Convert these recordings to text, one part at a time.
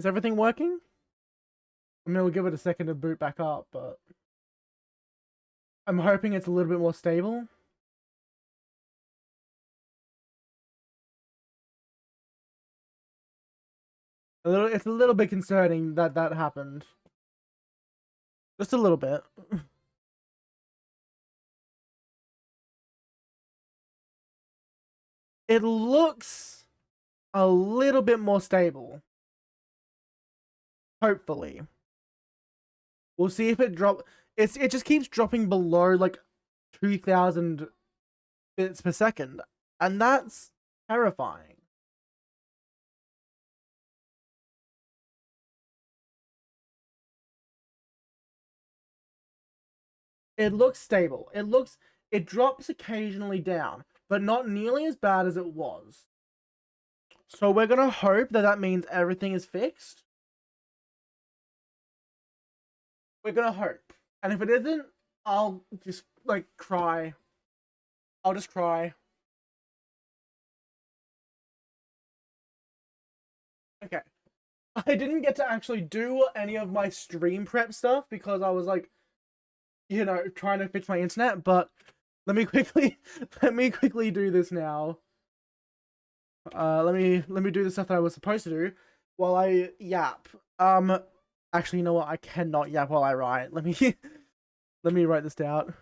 Is everything working? I mean, we'll give it a second to boot back up, but I'm hoping it's a little bit more stable. It's a little bit concerning that that happened. Just a little bit. It looks a little bit more stable. Hopefully. We'll see if it drop. It just keeps dropping below like 2,000 bits per second, and that's terrifying. It looks stable. It drops occasionally down, but not nearly as bad as it was. So we're gonna hope that that means everything is fixed. We're gonna hope. And if it isn't, I'll just like cry. I'll just cry. Okay. I didn't get to actually do any of my stream prep stuff because I was like, you know, trying to fix my internet, but let me quickly do this now. Let me do the stuff that I was supposed to do while I yap. Actually, you know what? I cannot yap while I write. Let me let me write this down.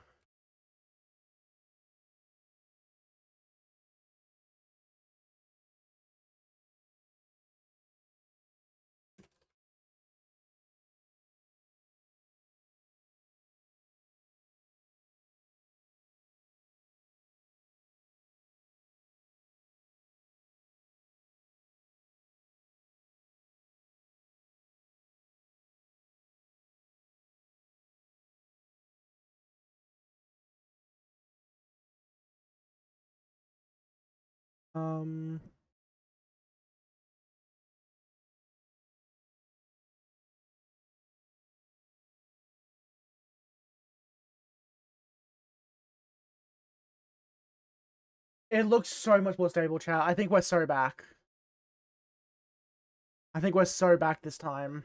Um, it looks so much more stable, chat. I think we're so back. I think we're so back this time.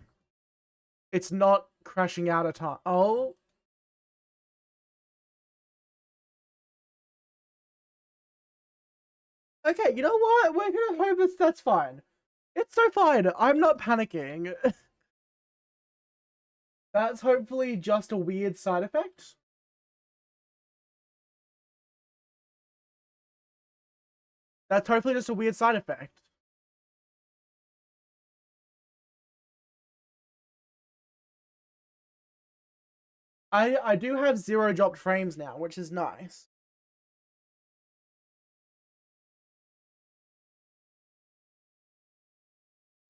It's not crashing out a time. Oh. Okay, you know what? We're gonna hope that's fine. It's so fine. I'm not panicking. That's hopefully just a weird side effect. That's hopefully just a weird side effect. I do have 0 dropped frames now, which is nice.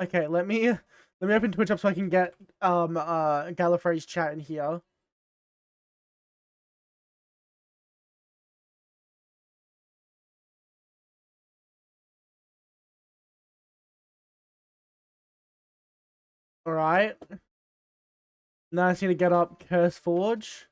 Okay, let me open Twitch up so I can get Gallifrey's chat in here. Alright. Now I just need to get up Curse Forge.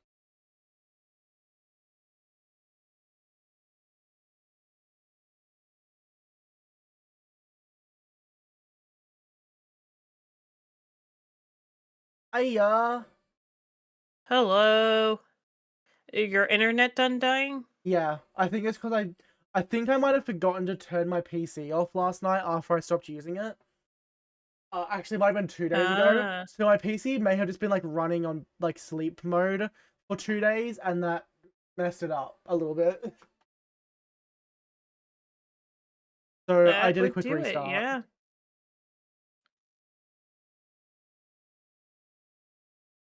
Hiya. Hello. Your internet done dying? Yeah, I think it's because I think I might have forgotten to turn my PC off last night after I stopped using it. Actually, it might have been 2 days ago. So my PC may have just been like running on like sleep mode for 2 days, and that messed it up a little bit. So That I did a would quick do restart. it, yeah.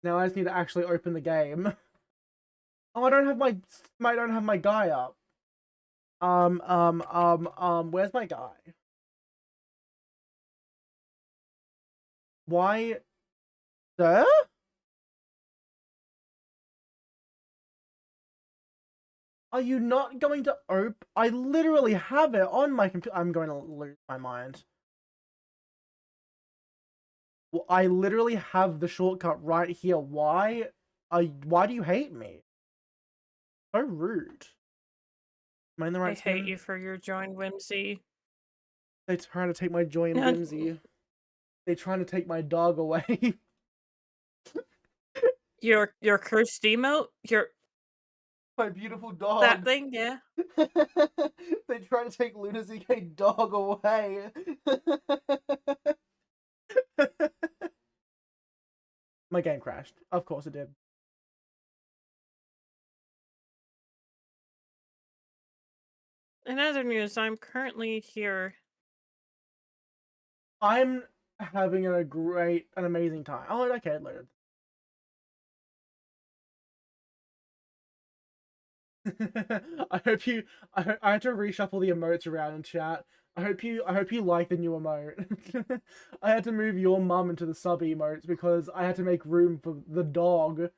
Now I just need to actually open the game. Oh, I don't have my guy up. Where's my guy? Why, sir? Are you not going to open? I literally have it on my computer. I'm going to lose my mind. Well, I literally have the shortcut right here. Why do you hate me? So rude. Am I in the I right hate skin? you for your join whimsy. They trying to take my joy and Now, whimsy. They're trying to take my dog away. Your cursed emote? Your My beautiful that dog. thing? Yeah. They try to take Luna's EK dog away. My game crashed. Of course it did. In other news, I'm currently here. I'm having an amazing time. Oh, okay, it loaded. I hope you. I had to reshuffle the emotes around in chat. I hope you like the new emote. I had to move your mum into the sub emotes because I had to make room for the dog.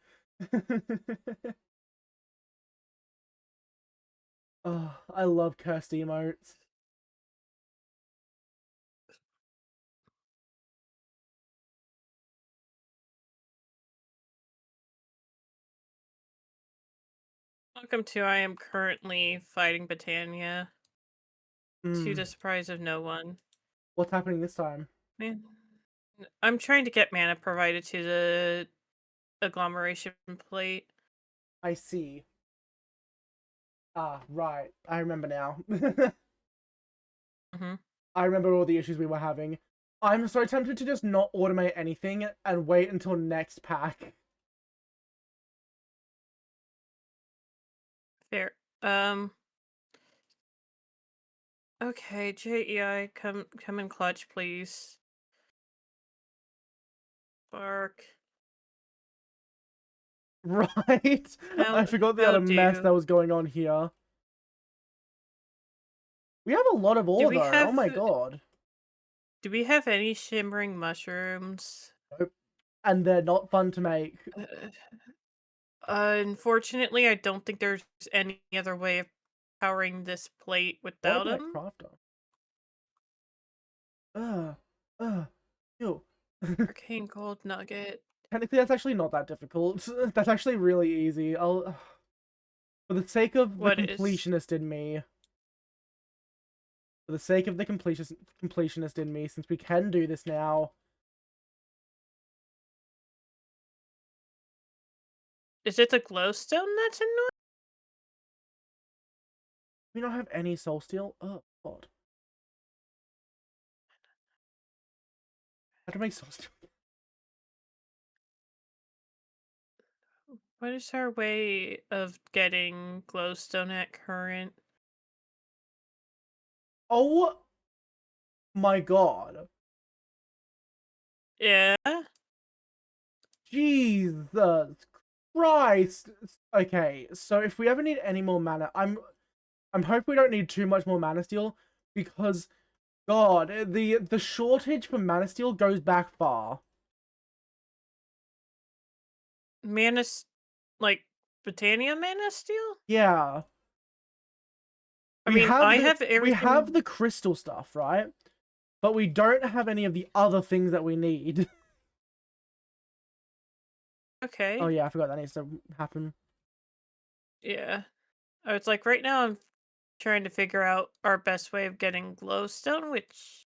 Oh, I love cursed emotes. Welcome to I am currently fighting Britannia. To Mm. the surprise of no one. What's happening this time? Man. I'm trying to get mana provided to the agglomeration plate. I see. Ah, right. I remember now. Mm-hmm. I remember all the issues we were having. I'm so tempted to just not automate anything and wait until next pack. Fair. Okay, JEI, come in clutch, please. Bark. Right? I forgot the That'll other mess that do. was going on here. We have a lot of Do ore we though. Oh have my god. do we have any shimmering mushrooms? Nope. And they're not fun to make. Unfortunately, I don't think there's any other way of powering this plate What without about them. crafter? Ugh. Ugh. Ew. Arcane gold nugget. Technically, that's actually not that difficult. That's actually really easy. I'll, for the sake of the What is? completionist in me, for the sake of the completionist in me, since we can do this now. Is it the glowstone that's annoying? We don't have any soul steel. Oh god. How to make soul steel? What is our way of getting glowstone at current? Oh my god. Yeah. Jesus Christ. Okay, so if we ever need any more mana, I'm hoping we don't need too much more mana steel because god, the shortage for mana steel goes back far. Like Britannia mana steel? Yeah. I mean, I have We have everything. the crystal stuff, right? But we don't have any of the other things that we need. Oh Okay. yeah, I forgot that needs to happen. Yeah. I was like, right now I'm trying to figure out our best way of getting glowstone, which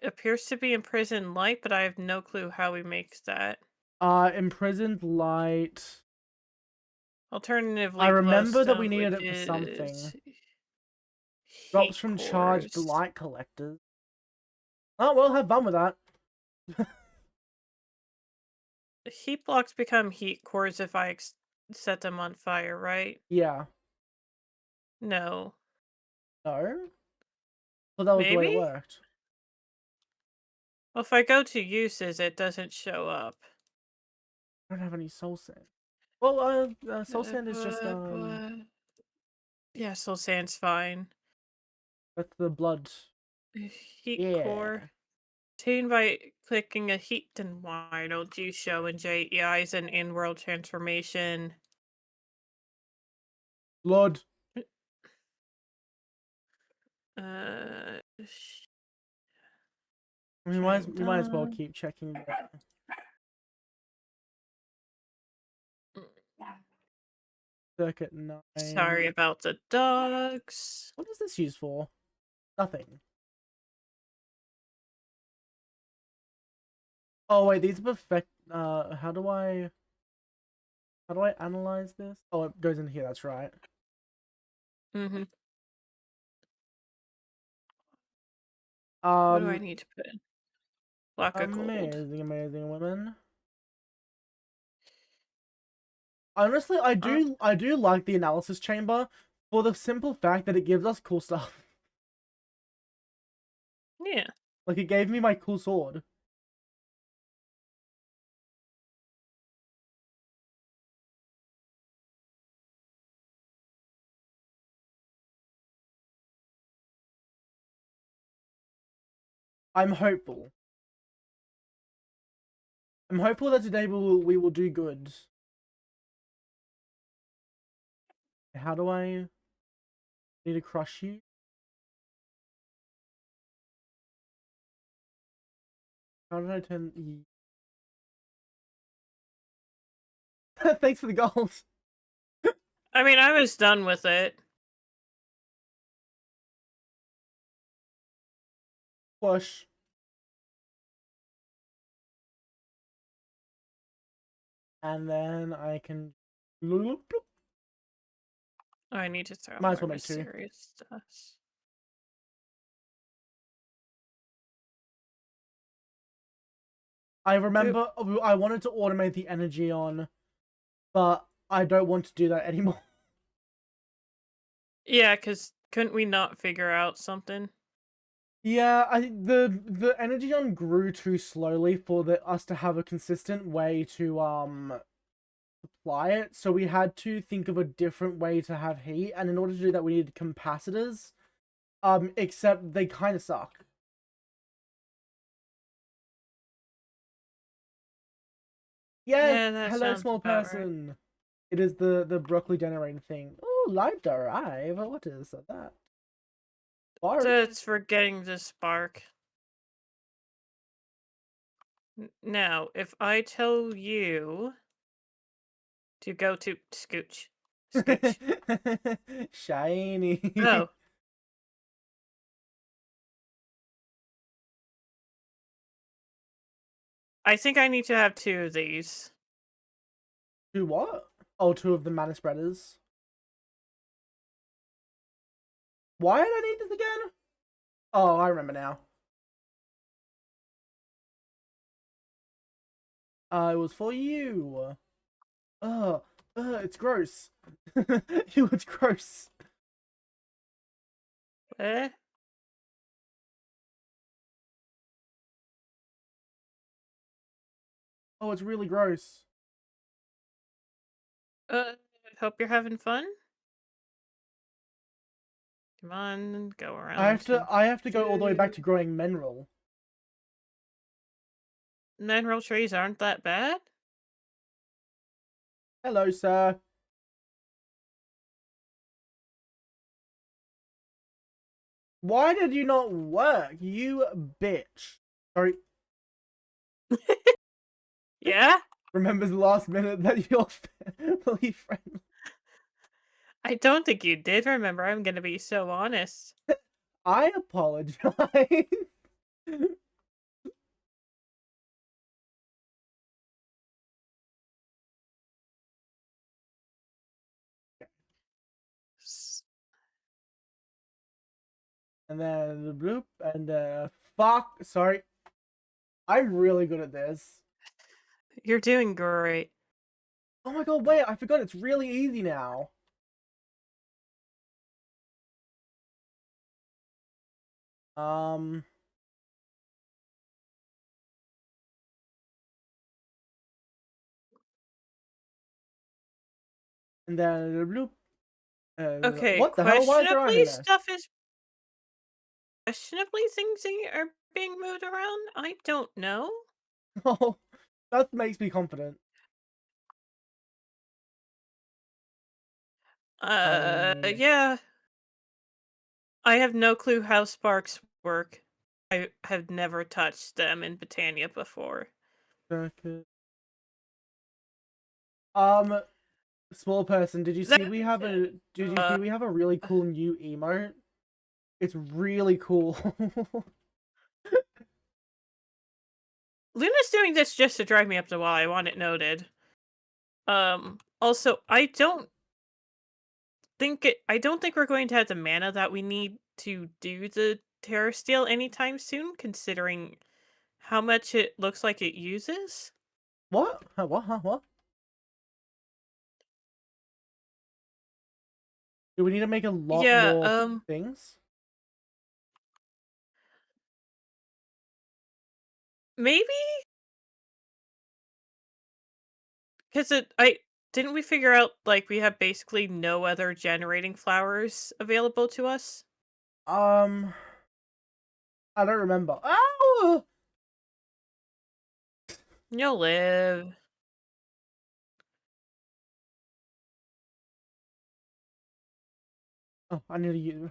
appears to be imprisoned light, but I have no clue how we make that. Imprisoned light. I Alternatively, remember that we glowstone, needed which it for something. is Drops heat from charged cores. light collectors. Oh, well, have fun with that. Heat blocks become heat cores if I set them on fire, right? Yeah. No. No? Well, that was the way Maybe? it worked. Well, if I go to uses, it doesn't show up. I don't have any soul sand. Well, soul sand is just, Yeah, soul sand's fine. that's the blood. Heat core. Yeah. Obtained by clicking a heat, then why don't you show in JEI's and in-world transformation? Blood. Uh, We might as well done. keep checking the circuit 9. Sorry about the dogs. What is this used for? Nothing. Oh wait, these are perfect. How do I analyze this? Oh, it goes in here. That's right. Mm-hmm. What do I Um, need to put in? Block of gold. amazing, amazing women. Honestly, Uh, I do like the analysis chamber for the simple fact that it gives us cool stuff. yeah. Like it gave me my cool sword. I'm hopeful. I'm hopeful that today we will do good. How do I need to crush you? How did I turn? Thanks for the gold. I mean, I was done with it. Push. And then I can. Might I need to throw as more well make two. mysterious stuff. I Boop. remember I wanted to automate the energy on, but I don't want to do that anymore. Yeah, because couldn't we not figure out something? Yeah, the energy on grew too slowly for us to have a consistent way to supply it. So we had to think of a different way to have heat, and in order to do that, we needed capacitors. Except they kind of suck. Yes, Yeah, that hello, sounds small about right. person. It is the broccoli generating thing. Oh, light arrive. What is that? So Bark. it's for getting the spark. Now, if I tell you to go to Scooch. Scooch. Shiny. Oh, I think I need to have two of these. Two what? Oh, two of the mana spreaders. Why did I need this again? Oh, I remember now. It was for you. Ugh, it's gross. It's gross. Eh? Oh, it's really gross. Uh, hope you're having fun. Come on, go around and I have to go all the way back do. to growing mineral. Mineral trees aren't that bad. Hello, sir. Why did you not work, you bitch? Sorry, Yeah? remembers the last minute that your family friend. I don't think you did remember. I'm gonna be so honest. I apologize. S- And then the bloop and fuck. Sorry, I'm really good at this. You're doing great. Oh my god, wait, I forgot it's really easy now. Um, and then the bloop. Okay, What the hell? Why is there iron in questionably there? stuff is questionably things are being moved around. I don't know. Oh, that makes me confident. Um, Yeah. I have no clue how sparks work. I have never touched them in Britannia before. circuit. Um, small person, did you see That we have a? Did you uh, see we have a really cool new emote? It's really cool. Luna's doing this just to drive me up the wall. I want it noted. Also, I don't think we're going to have the mana that we need to do the Terra Steel anytime soon, considering how much it looks like it uses. What? What? What? Do we need to make a lot Yeah, more things? maybe because I didn't we figure out like we have basically no other generating flowers available to us. Um, I don't remember. Ow! You'll live. Oh, I need to use.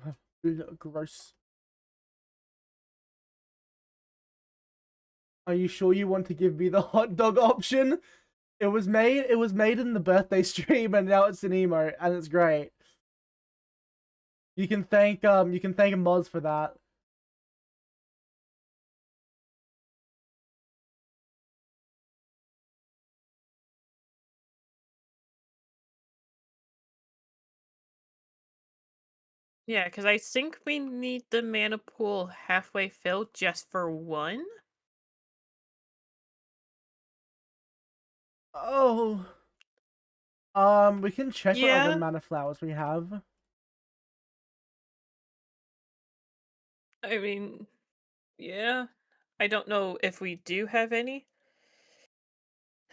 Gross. Are you sure you want to give me the hot dog option? It was made in the birthday stream and now it's an emote and it's great. You can thank Moz for that. Yeah, because I think we need the mana pool halfway filled just for one. Oh. We can check what other Yeah, mana flowers we have. I mean, yeah. I don't know if we do have any.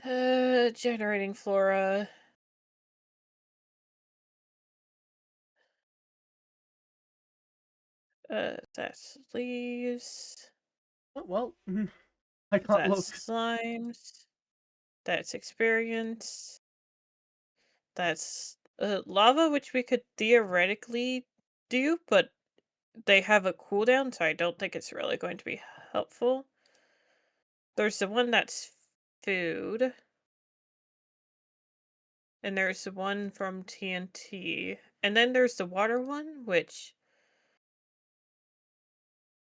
Generating flora. That's leaves. Oh, well, I can't That's look. slimes. That's experience. That's lava, which we could theoretically do, but they have a cooldown, so I don't think it's really going to be helpful. There's the one that's food, and there's the one from TNT, and then there's the water one, which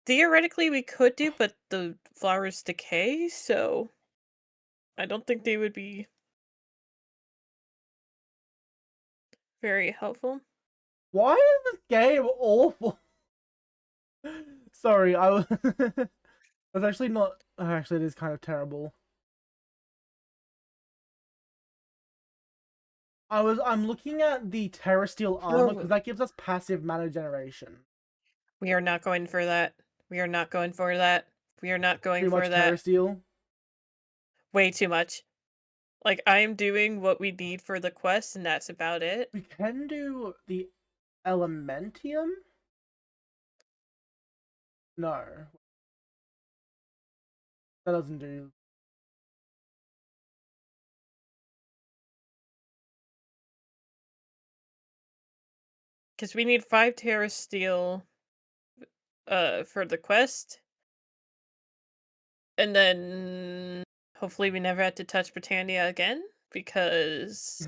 theoretically we could do, but the flowers decay, so I don't think they would be very helpful. Why is this game awful? Sorry, I was. That's actually not. Actually, it is kind of terrible. I'm looking at the Terrasteel armor because Oh. that gives us passive mana generation. We are not going for that. We are not going for that. We are not going Too for much that. Terrasteel. Way too much. Like, I am doing what we need for the quest, and that's about it. We can do the Elementium. No, that doesn't do. Because we need 5 Terra Steel for the quest. And then hopefully we never have to touch Britannia again. Because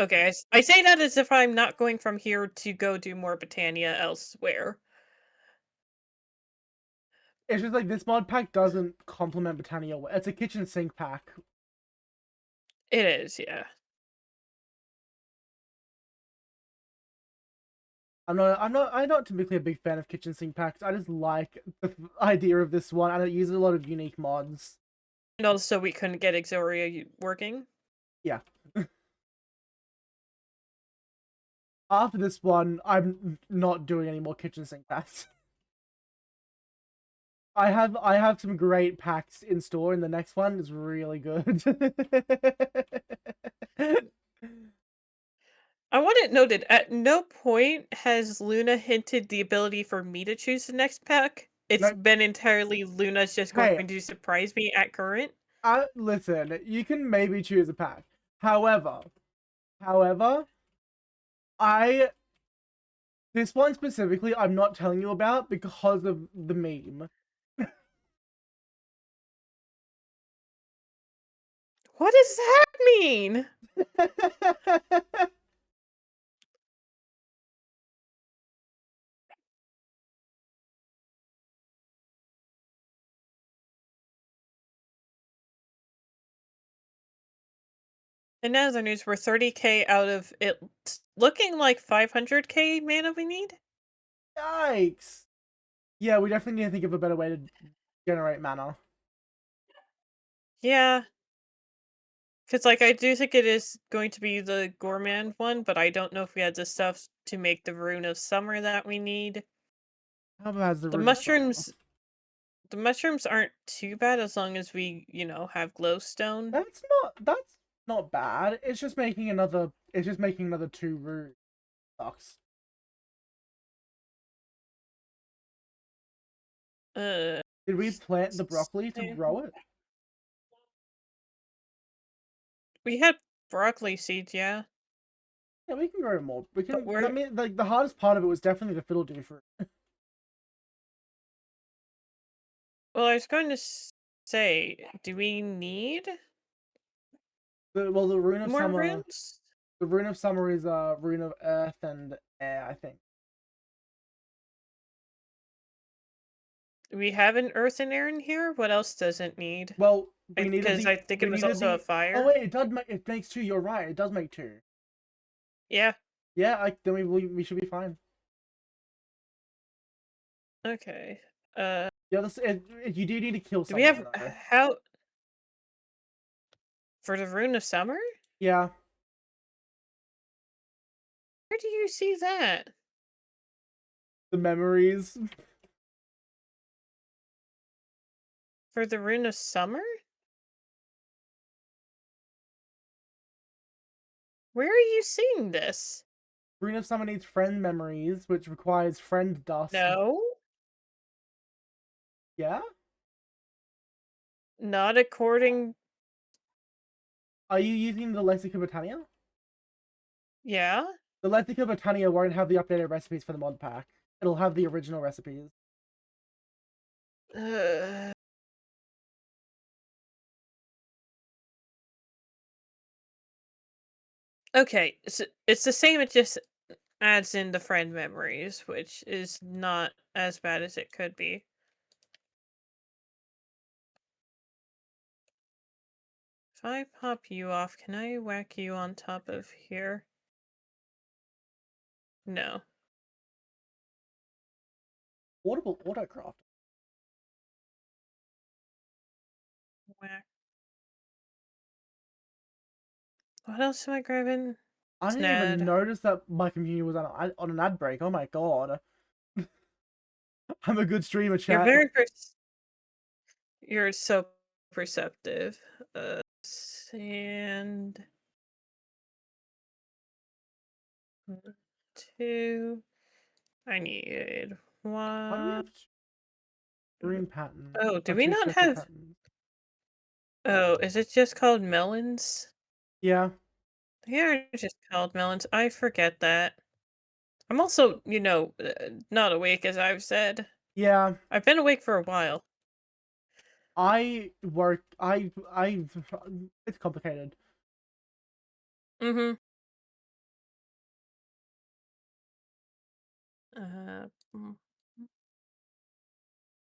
okay, I say that as if I'm not going from here to go do more Britannia elsewhere. It's just like this mod pack doesn't complement Britannia. It's a kitchen sink pack. It is, yeah. I'm not typically a big fan of kitchen sink packs. I just like the idea of this one, and it uses a lot of unique mods. And also we couldn't get Exoria working. Yeah. After this one, I'm not doing any more kitchen sink packs. I have some great packs in store, and the next one is really good. I want it noted, at no point has Luna hinted the ability for me to choose the next pack. It's No, been entirely Luna's just hey, going to surprise me at current. listen, you can maybe choose a pack. However, I this one specifically I'm not telling you about because of the meme. What does that mean? In other news, we're 30K out of it looking like 500K mana we need. Yikes! Yeah, we definitely need to think of a better way to generate mana. Yeah, because like I do think it is going to be the Gourmand one, but I don't know if we had the stuff to make the Rune of Summer that we need. How about has the The Rune of Summer? mushrooms, the mushrooms aren't too bad as long as we, have glowstone. That's not bad. It's just making another. It's just making another 2 runes. Sucks. Uh, Did we plant the broccoli to same. grow it? We had broccoli seeds, yeah, Yeah, we can grow more. We but can. I we're mean, like the hardest part of it was definitely the fiddle do fruit. well. I was going to say, do we need Well, the rune of more summer. runes? The rune of summer is a rune of earth and air. I think. We have an earth and air in here. What else does it need? Well, we needed Because I the. think We it was needed also a the. Oh fire. wait, it does make. It makes 2. You're right. It does make 2. Yeah. Yeah, then we should be fine. Okay. Uh, The other. You do need to kill do we someone have though. how for the rune of summer? Yeah, Where do you see that the memories. for the rune of summer? Where are you seeing this? Rune of Summer needs friend memories, which requires friend dust. No, Yeah? not according. Are you using the Lexica Britannia? Yeah. The Lexica Britannia won't have the updated recipes for the mod pack. It'll have the original recipes. Uh, okay, it's the same. It just adds in the friend memories, which is not as bad as it could be. If I pop you off, can I whack you on top of here? No. Audible autocraft. Whack. What else am I grabbing? I didn't even Snad. notice that my community was on an ad break. Oh my god. I'm a good streamer, You're chat. very you're so perceptive. Sand. 2. I need Why do we 1. have green patterns? Oh, do Or we 2 not separate have? patterns? Oh, is it just called melons? Yeah. They are just called melons. I forget that. I'm also, not awake, as I've said. Yeah. I've been awake for a while. I work. It's complicated. Mm-hmm. Uh, mm,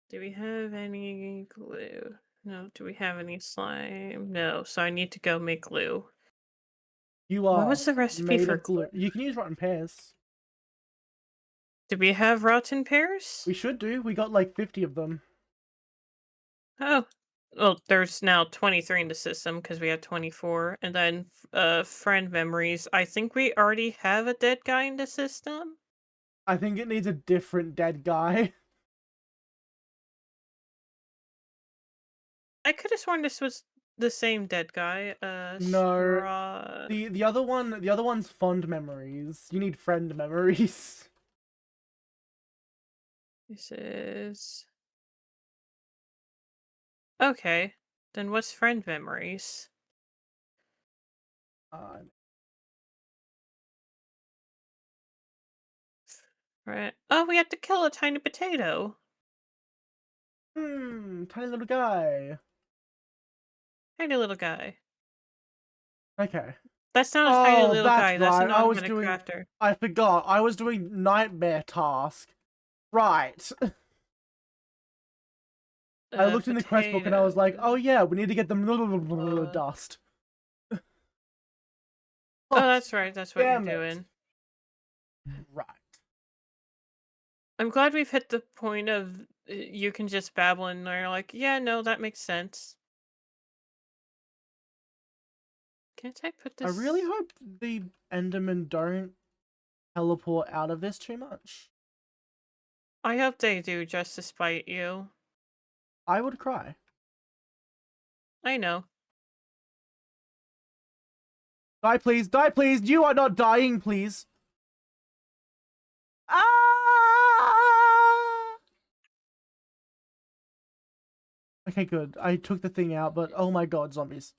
do we have any glue? No. Do we have any slime? No. So I need to go make glue. You What are was the recipe made for of glue? glue. You can use rotten pears. Do we have rotten pears? We should do. We got like 50 of them. Oh. Well, there's now 23 in the system because we had 24. And then friend memories. I think we already have a dead guy in the system. I think it needs a different dead guy. I could have sworn this was the same dead guy. No. Straw. The other one's fond memories. You need friend memories. This is. Okay. Then what's friend memories? Uh, Right. Oh, we have to kill a tiny potato. tiny little guy. Tiny little guy. Okay. That's not a tiny Oh, little that's guy. That's right. an automatic crafter. I forgot. I was doing nightmare task. Right. I looked in the quest book and I was like, oh Potato. yeah, we need to get the Uh, dust. Oh, that's right. That's what you're damn it. doing. Right. I'm glad we've hit the point of you can just babble and they're like, yeah, no, that makes sense. Can't I put I really this? hope the Endermen don't teleport out of this too much. I hope they do, just to spite you. I would cry. I know. Die, please. Die, please. You are not dying, please. Ah! Okay, good. I took the thing out, but oh my god, zombies.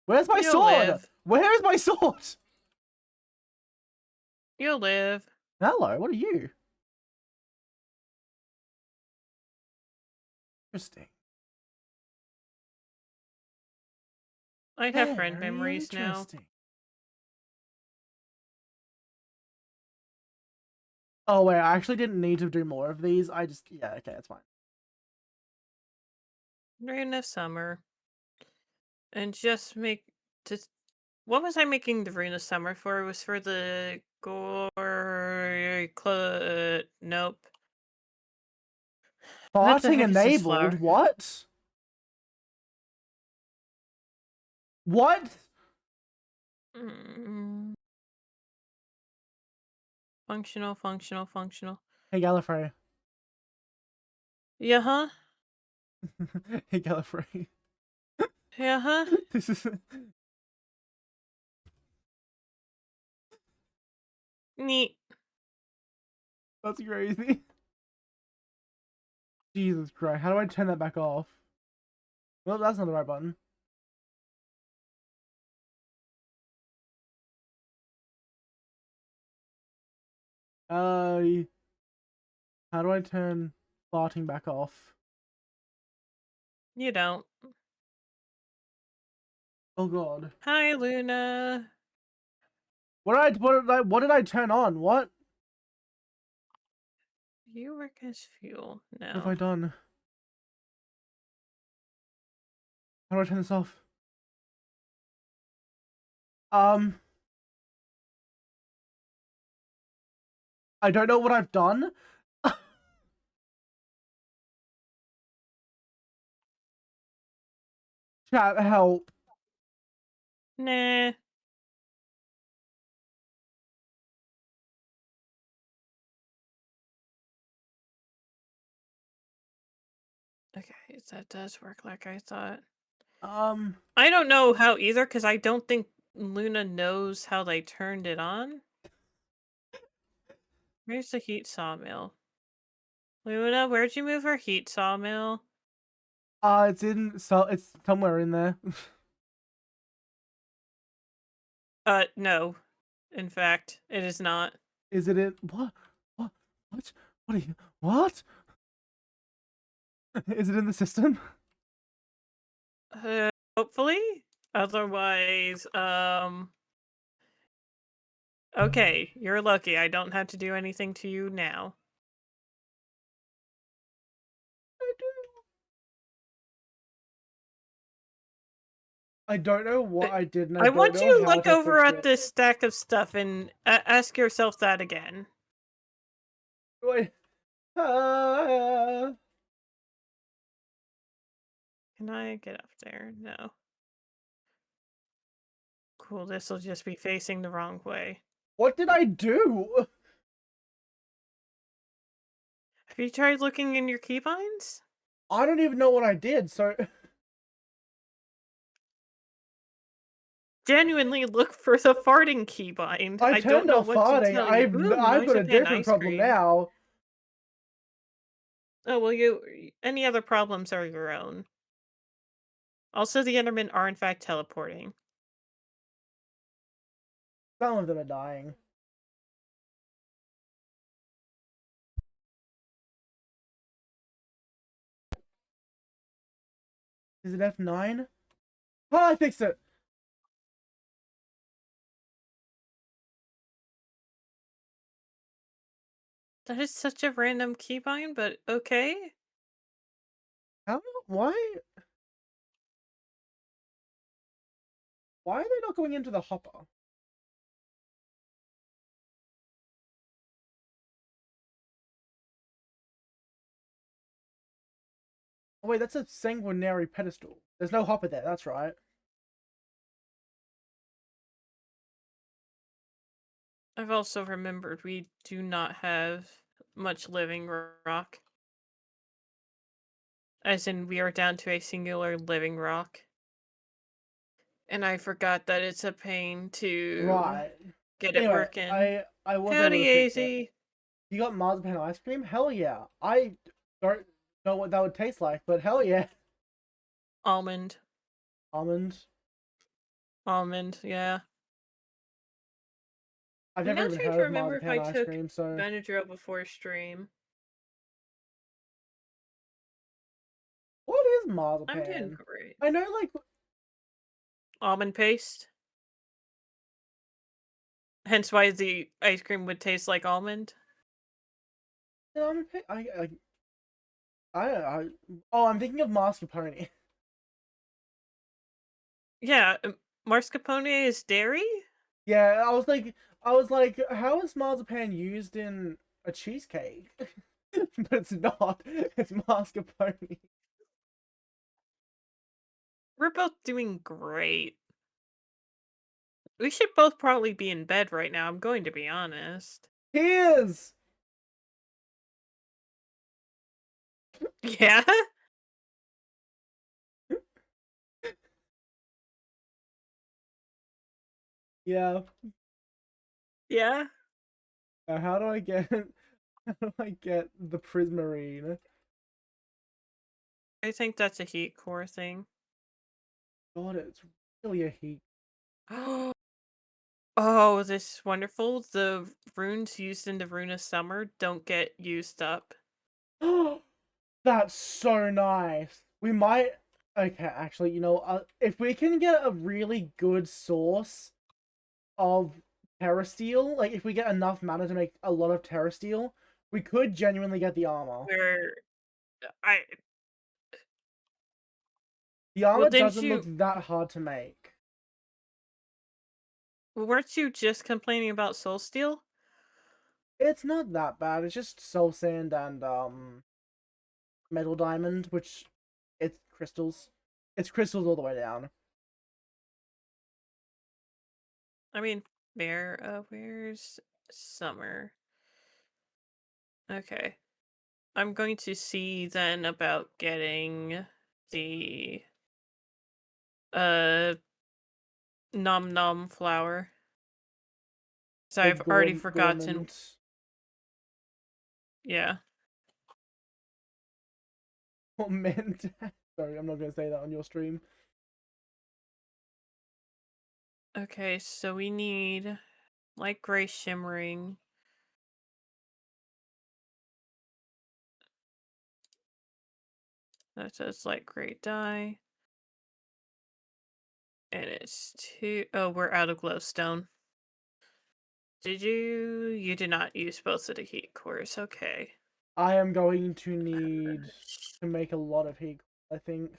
Where's my You'll sword? live. Where is my sword? You'll live. Hello, what are you? Interesting. I have friend Very memories now. interesting. Oh wait, I actually didn't need to do more of these. I just yeah, okay, that's fine. Rune of Summer. And just make just what was I making the Rune of Summer for? It was for the nope. What the Farting heck is this enabled? flower? What? What? Mm. Functional, functional, functional. Hey Gallifrey. Yeah, huh? Hey Gallifrey. Yeah, huh? This is Neat. that's crazy. Jesus Christ, how do I turn that back off? Well, that's not the right button. Uh, how do I turn farting back off? You don't. Oh god. Hi, Luna. What did I turn on? What You work as fuel. have I No. done? How do I turn this off? Um, I don't know what I've done. Chat, help. Nah. Okay, that does work like I thought. Um, I don't know how either, because I don't think Luna knows how they turned it on. Where's the heat sawmill? Luna, where'd you move her heat sawmill? it's somewhere in there. No. In fact, it is not. Is it in what? What? What are you? What? Is it in the system? Hopefully? Otherwise, okay, you're lucky. I don't have to do anything to you now. I don't know Uh, what I did, and I I don't want know you to how look to over fix at it. this stack of stuff and ask yourself that again. Wait. Can I get up there? No. Cool, this will just be facing the wrong way. What did I do? Have you tried looking in your keybinds? I don't even know what I did. So Genuinely look for the farting keybind. I I don't turned know off what to farting. tell you. Ooh, I've noise got a of pan different ice problem cream. now. Oh, well, any other problems are your own. Also, the Endermen are in fact teleporting. Some of them are dying. Is it F9? Oh, I fixed it. That is such a random keybind, but okay. How? Why? Why are they not going into the hopper? Oh wait, that's a sanguinary pedestal. There's no hopper there, that's right. I've also remembered we do not have much living rock. As in, we are down to a singular living rock. And I forgot that it's a pain to Right. get it Anyway, working. I was able Howdy, to fix it. Easy. You got marzipan ice cream? Hell yeah. I don't know what that would taste like, but hell yeah. Almond. Almond. Almond, yeah. I've I'm never now even trying heard to of remember if marzipan I ice took cream, so Benadryl before stream. what is I'm doing marzipan? great. I know like Almond paste. Hence why the ice cream would taste like almond. almond I oh, I'm thinking of mascarpone. Yeah, mascarpone is dairy? Yeah, I was like, how is marzipan used in a cheesecake? But it's not. It's mascarpone. We're both doing great. We should both probably be in bed right now, I'm going to be honest. Here's Yeah? yeah. Yeah? Now how do I get how do I get the prismarine? I think that's a heat core thing. God, it's really a heat. Oh, this is wonderful. The runes used in the Rune of Summer don't get used up. That's so nice. We might. Okay, actually, if we can get a really good source of terrasteel, like if we get enough mana to make a lot of terrasteel, we could genuinely get the armor. Where I The well, armor didn't doesn't look you that hard to make. weren't you just complaining about Soul Steel? It's not that bad. It's just soul sand and metal diamond, which it's crystals. It's crystals all the way down. I mean, where's Summer? Okay. I'm going to see then about getting the uh nom nom flower. So The I've already forgotten. gormand. Yeah. Gormand. Sorry, I'm not gonna say that on your stream. Okay, so we need light gray shimmering. That says light gray dye. And it's two oh, we're out of glowstone. You did not use both of the heat cores, okay. I am going to need to make a lot of heat, I think.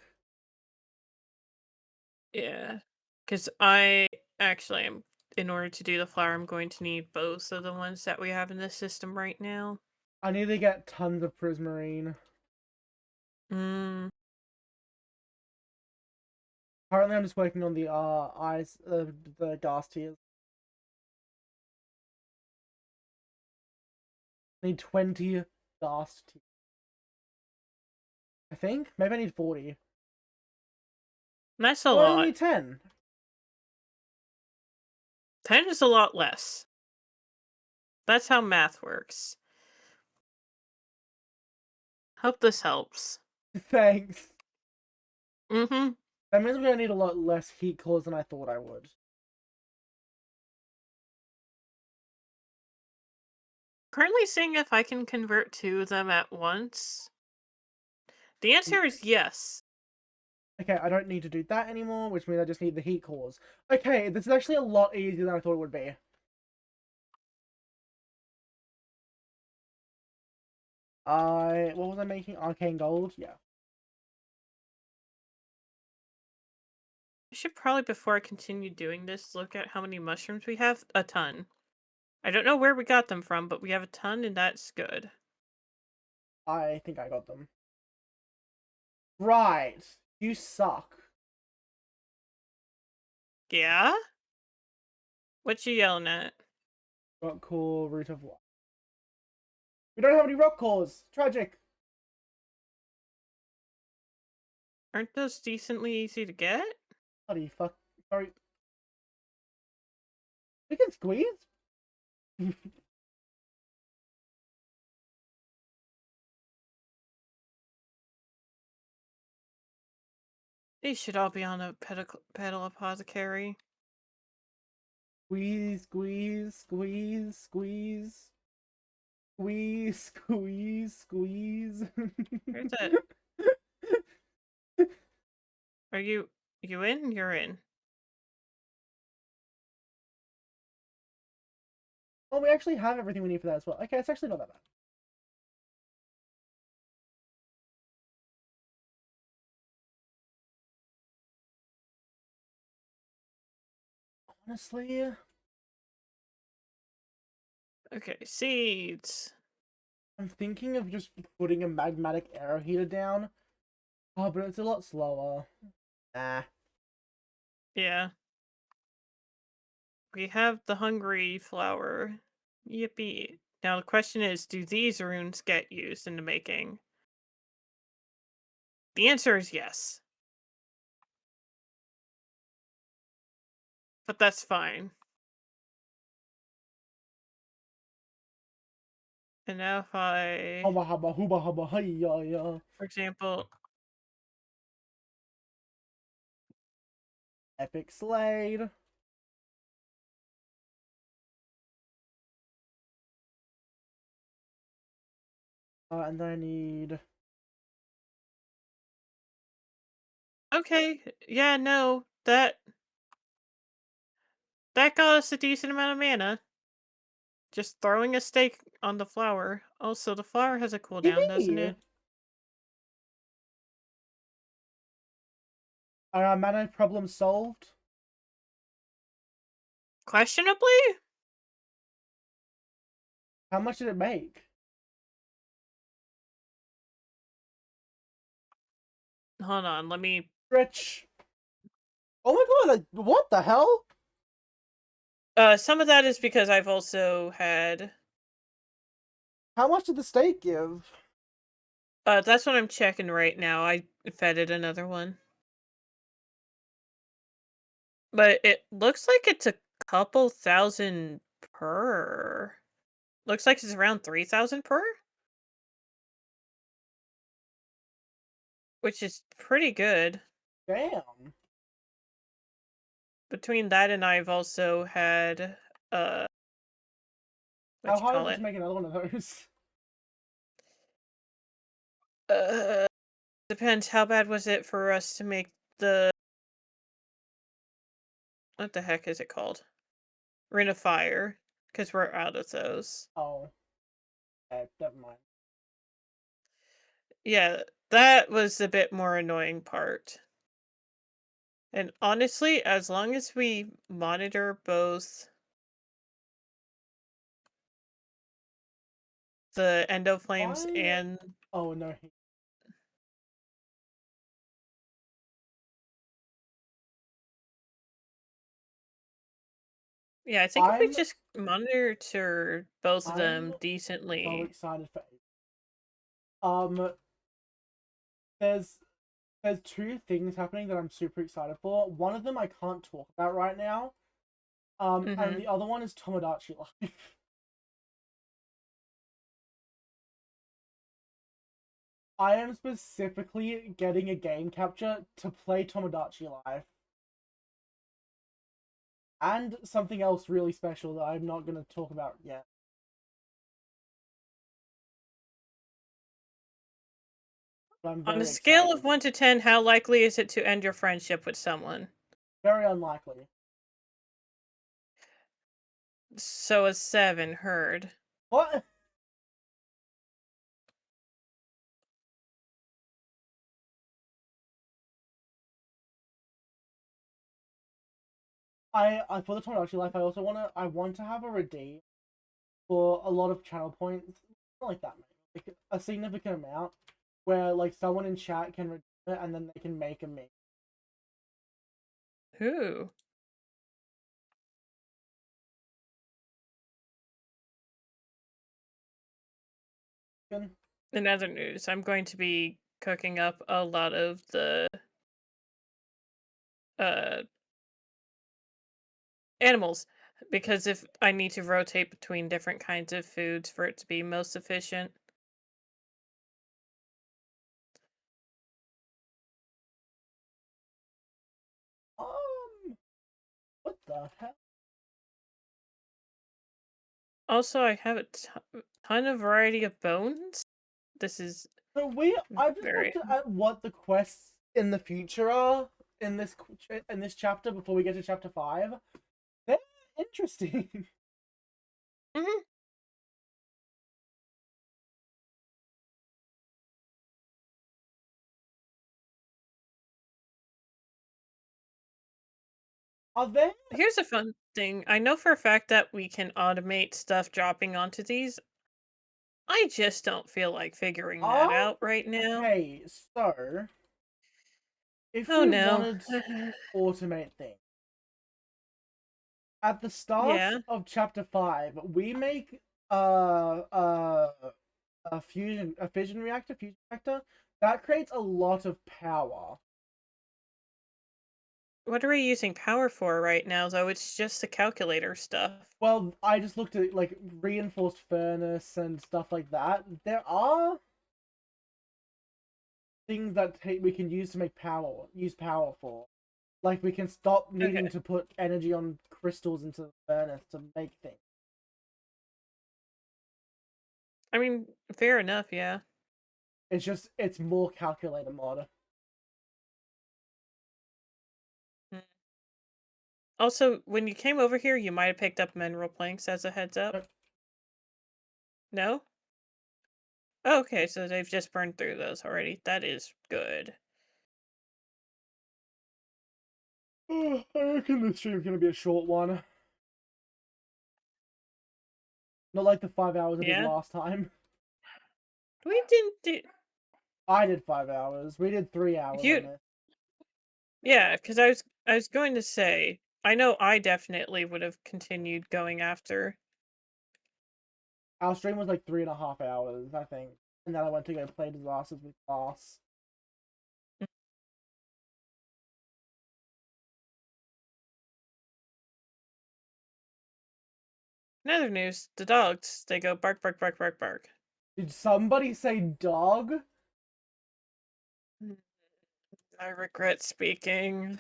Yeah. Because I actually am, in order to do the flower, I'm going to need both of the ones that we have in the system right now. I need to get tons of prismarine. Mm, Currently, I'm just working on the the gas tiers. I need 20 gas tiers. I think maybe I need 40. that's a Oh, I only lot. need 10. 10 is a lot less. That's how math works. Hope this helps. Thanks. Mm-hmm. That means we're gonna need a lot less heat cores than I thought I would. Currently seeing if I can convert two of them at once. The answer is yes. Okay, I don't need to do that anymore, which means I just need the heat cores. Okay, this is actually a lot easier than I thought it would be. What was I making? Arcane gold? Yeah. should probably, before I continue doing this, look at how many mushrooms we have. A ton. I don't know where we got them from, but we have a ton, and that's good. I think I got them. Right. You suck. Yeah? What you yelling at? Rock core, root of what? We don't have any rock cores. Tragic. Aren't those decently easy to get? Bloody fuck. Sorry. We can squeeze? These should all be on a pedal apothecary. Squeeze, squeeze, squeeze, squeeze. Squeeze, squeeze, squeeze. Where's that? Are you in? You're in. Oh, we actually have everything we need for that as well. Okay, it's actually not that bad. Honestly, Okay, seeds. I'm thinking of just putting a magmatic air heater down. Oh, but it's a lot slower. Nah. Yeah. We have the hungry flower. Yippee. Now the question is, do these runes get used in the making? The answer is yes. But that's fine. And now if I, Hubba hubba hubba hubba hiya ya. for example, Epic Slade. And then I need. okay, yeah, no, that got us a decent amount of mana. Just throwing a stake on the flower. Also, the flower has a cooldown, doesn't Yippee! it? Are our mana problems solved? Questionably? How much did it make? Hold on, let me. Rich. Oh my god, what the hell? Some of that is because I've also had. How much did the steak give? That's what I'm checking right now. I fed it another one. But it looks like it's a couple thousand per. Looks like it's around 3,000 per, which is pretty good. Damn. Between that and I've also had what How you hard call is it to it? make another one of those? Uh Depends how bad was it for us to make the what the heck is it called? Ring of Fire, because we're out of those. Oh. Never mind. Yeah, that was the bit more annoying part. And honestly, as long as we monitor both the endo flames Why? and Oh no. yeah, I think if we I'm just monitor both of I'm them so decently. excited for um there's two things happening that I'm super excited for. One of them I can't talk about right now. And Mm-hmm. the other one is Tomodachi Life. I am specifically getting a game capture to play Tomodachi Life. And something else really special that I'm not going to talk about yet. But I'm On a very scale of excited. 1 to 10, how likely is it to end your friendship with someone? Very unlikely. So a 7, heard. What? I for the Tomodachi Life, I want to have a redeem for a lot of channel points, not like that many, like a significant amount, where like someone in chat can redeem it and then they can make a meme. Ooh. In other news, I'm going to be cooking up a lot of the uh animals because if I need to rotate between different kinds of foods for it to be most efficient. What the hell? Also, I have a ton of variety of bones. This is So I've just very looked at what the quests in the future are in this chapter before we get to chapter 5. They're interesting. Mhm. Are there? Here's a fun thing. I know for a fact that we can automate stuff dropping onto these. I just don't feel like figuring that Are out right now. Okay, so if Oh we no. wanted to automate things at the start Yeah. of chapter 5, we make uh uh a fusion reactor that creates a lot of power. What are we using power for right now, though? It's just the calculator stuff. Well, I just looked at like reinforced furnace and stuff like that. There are things that we can use to make use power for. Like we can stop needing Okay. to put energy on crystals into the furnace to make things. I mean, fair enough, yeah. It's more calculator mod. Mm. Also, when you came over here, you might have picked up mineral planks as a heads up. No? Oh, okay, so they've just burned through those already. That is good. I reckon this stream's gonna be a short one. Not like the 5 hours I did Yeah? last time. We didn't do. I did 5 hours. We did 3 hours on You. this. Yeah, because I was going to say, I know I definitely would have continued going after. Our stream was like 3.5 hours, I think. And then I went to go play disasters with class. In other news, the dogs, they go bark, bark, bark, bark, bark. Did somebody say dog? I regret speaking.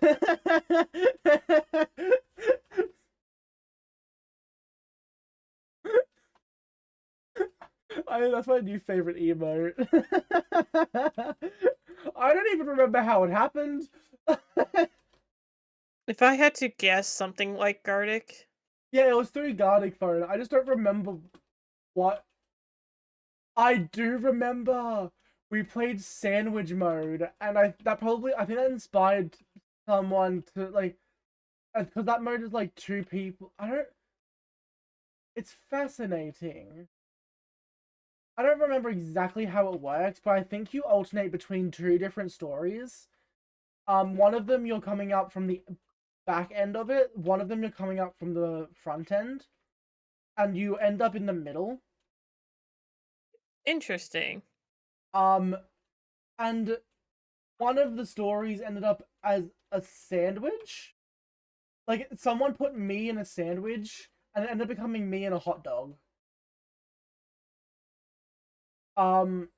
That's my new favorite emote. I don't even remember how it happened. If I had to guess something like Gardic, Yeah, it was through Gardic phone. I just don't remember what. I do remember we played sandwich mode, and I think that inspired someone to like, because that mode is like two people. I don't. It's fascinating. I don't remember exactly how it works, but I think you alternate between two different stories. One of them you're coming up from the back end of it. One of them you're coming up from the front end, and you end up in the middle. interesting. Um, and one of the stories ended up as a sandwich. Like someone put me in a sandwich, and it ended up becoming me in a hot dog. Um,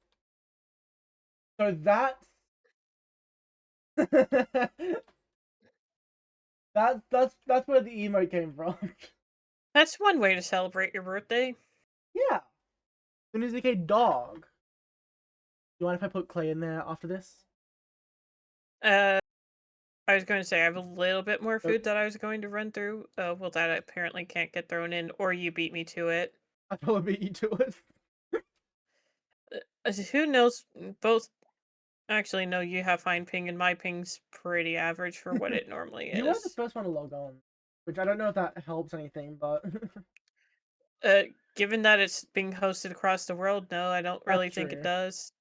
so that's that's where the emote came from. That's one way to celebrate your birthday. Yeah, soon as it became dog. You mind if I put Clay in there after this? Uh, I was going to say I have a little bit more Nope. food that I was going to run through. Well, that apparently can't get thrown in, or you beat me to it. I probably beat you to it. Who knows? Both actually no. You have fine ping, and my ping's pretty average for what it normally You were the is. first one to log on. which I don't know if that helps anything, but Uh, Given that it's being hosted across the world, no, I don't that's really think it true. does.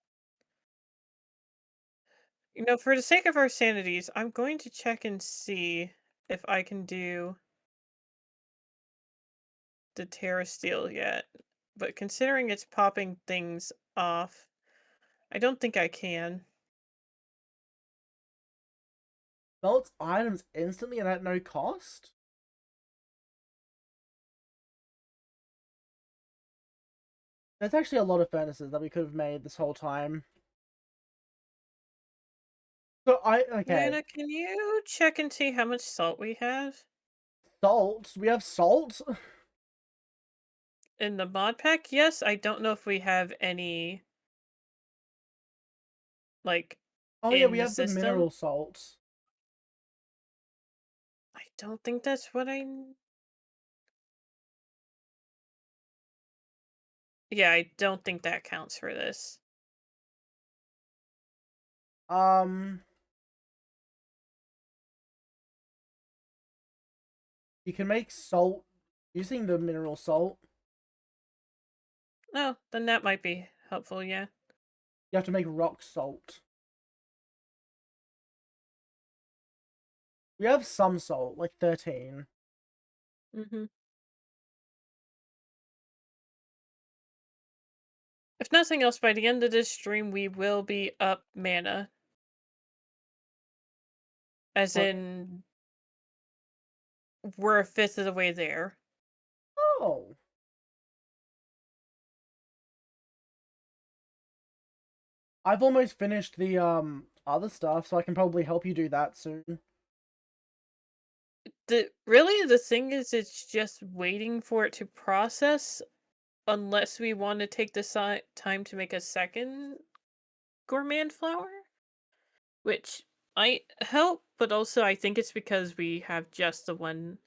For the sake of our sanities, I'm going to check and see if I can do the Terra Steel yet. But considering it's popping things off, I don't think I can. Melts items instantly and at no cost. There's actually a lot of furnaces that we could have made this whole time. So okay, Luna, can you check and see how much salt we have salt. We have salt. in the mod pack? Yes, I don't know if we have any, like, Oh yeah, in we the have the system. mineral salt. I don't think that's what Yeah, I don't think that counts for this. Um, you can make salt using the mineral salt. Oh, then that might be helpful, yeah. You have to make rock salt. We have some salt, like 13. Mm-hmm. If nothing else, by the end of this stream, we will be up mana. As What? in, we're a fifth of the way there. Oh, I've almost finished the other stuff, so I can probably help you do that soon. The thing is, it's just waiting for it to process, unless we want to take the time to make a second gourmand flower, which might help, but also I think it's because we have just the one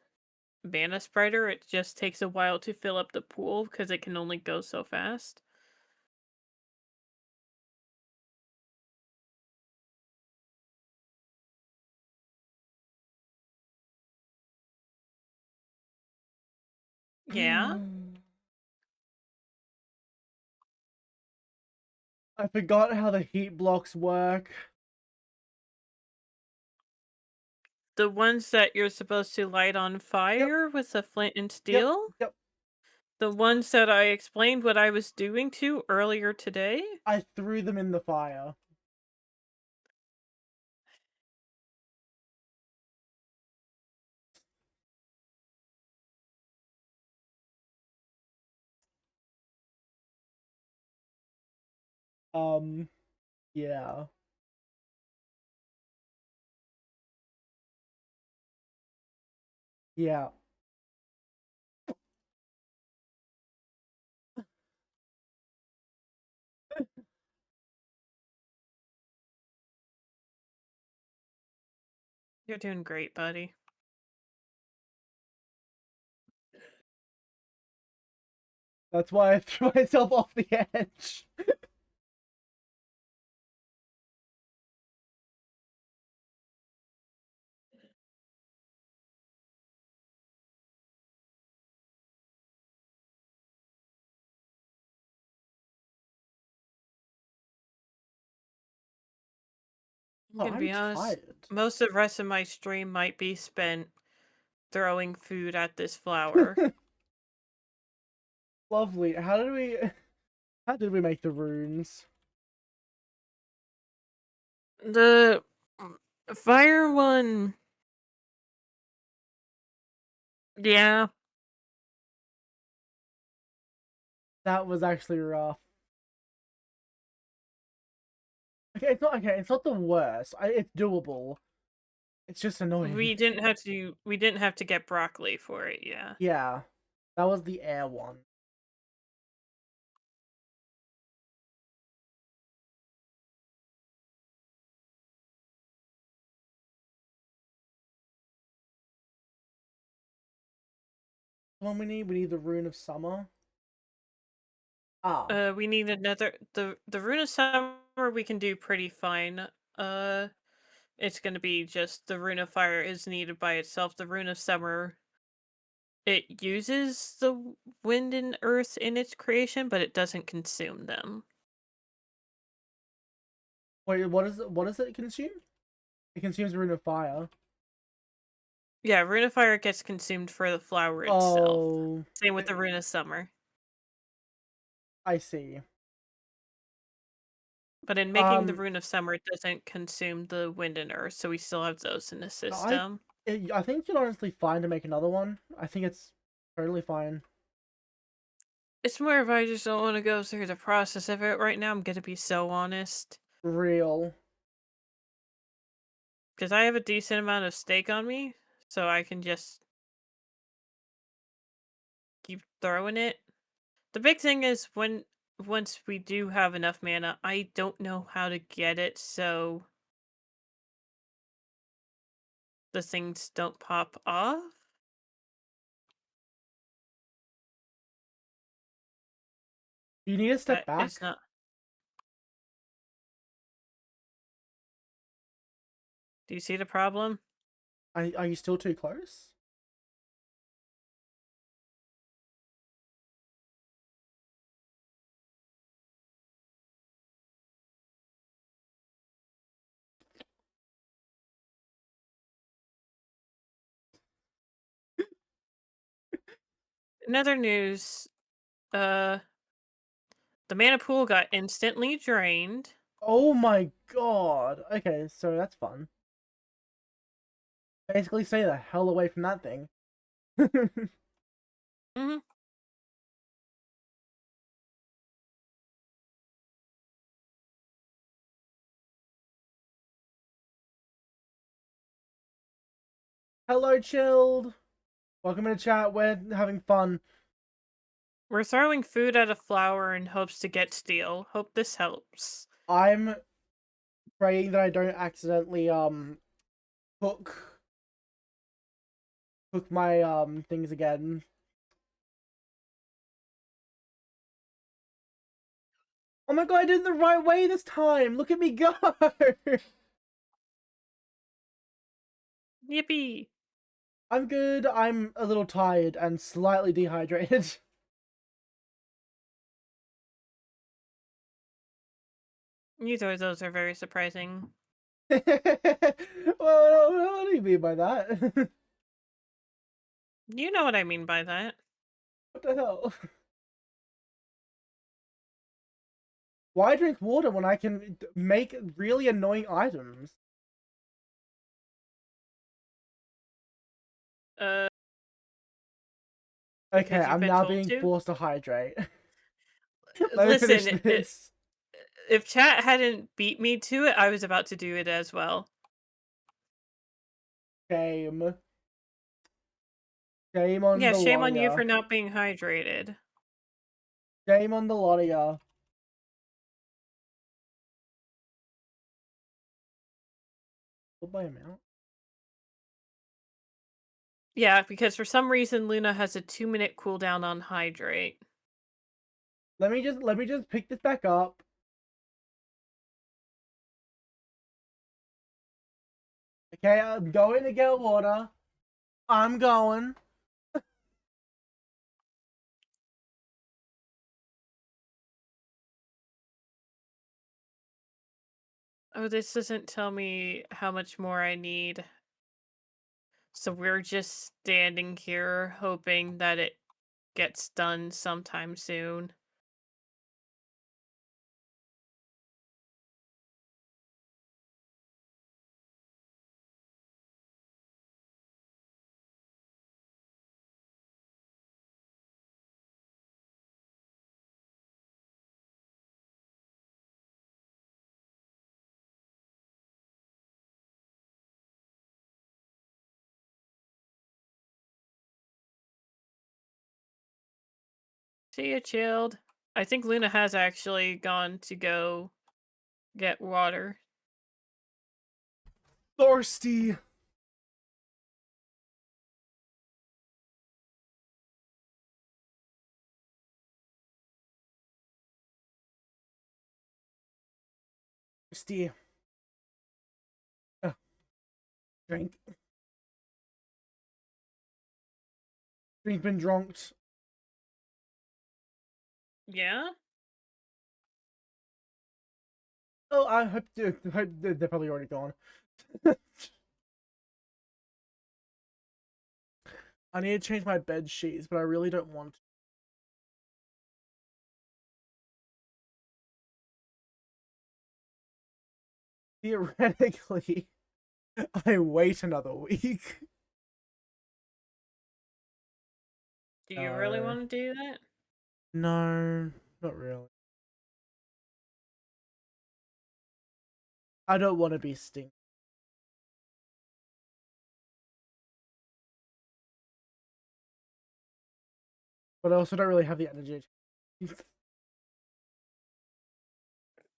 mana spreader. It just takes a while to fill up the pool because it can only go so fast. Yeah. I forgot how the heat blocks work. The ones that you're supposed to light on Yep, fire with a flint and yep, steel? yep. The ones that I explained what I was doing to earlier today? I threw them in the fire. Yeah, yeah. You're doing great, buddy. That's why I threw myself off the edge. I'm Oh, gonna I'm be honest, tired. most of the rest of my stream might be spent throwing food at this flower. Lovely. How did we make the runes? The fire one, yeah, That was actually rough. Okay, it's not the worst. It's doable. It's just annoying. we didn't have to get broccoli for it, yeah. Yeah. That was the air one. The one we need the rune of summer. Ah. We need another the rune of summer we can do pretty fine. Uh it's gonna be just the rune of fire is needed by itself. The rune of summer it uses the wind and earth in its creation, but it doesn't consume them. Wait, what does it consume? It consumes Rune of Fire. Yeah, Rune of Fire gets consumed for the flower itself. Oh, Same with the Rune of Summer. I see. But in making the Um, Rune of Summer, it doesn't consume the wind and earth, so we still have those in the I system. I think it's honestly fine to make another one. I think it's totally fine. It's more of I just don't want to go through the process of it right now. I'm gonna be so honest. Real. Because I have a decent amount of stake on me, so I can just keep throwing it. The big thing is once we do have enough mana, I don't know how to get it so the things don't pop off. You need to step That is back. not. Do you see the problem? Are you still too close? In other news, uh, the mana pool got instantly drained. Oh my god. Okay, so that's fun. Basically, stay the hell away from that thing. Hmm. Hello, chilled. Welcome to the chat. We're having fun. We're throwing food at a flower in hopes to get steel. Hope this helps. I'm praying that I don't accidentally hook my things again. Oh my god, I did it the right way this time. Look at me go. Yippee! I'm good. I'm a little tired and slightly dehydrated. Neither of those are very surprising. Well, what do you mean by that? You know what I mean by that. What the hell? Why drink water when I can make really annoying items? Uh, Okay, because you've I'm been now told being to. forced to hydrate. Let me finish Listen, this. if chat hadn't beat me to it, I was about to do it as well. Shame. Shame on Yeah, the shame lot of on you ya. for not being hydrated. Shame on the lot of ya. What by amount? Yeah, because for some reason Luna has a 2-minute cooldown on hydrate. Let me just pick this back up. Okay, I'm going to get water. I'm going. Oh, this doesn't tell me how much more I need. So we're just standing here hoping that it gets done sometime soon. See ya, chilled. I think Luna has actually gone to go get water. Thirsty. Thirsty. Drink. Drink's been dronked. Yeah? Oh, I hope they're probably already gone. I need to change my bed sheets, but I really don't want to. Theoretically, I wait another week. Do you really No. want to do that? No, not really. I don't want to be stink. But I also don't really have the energy.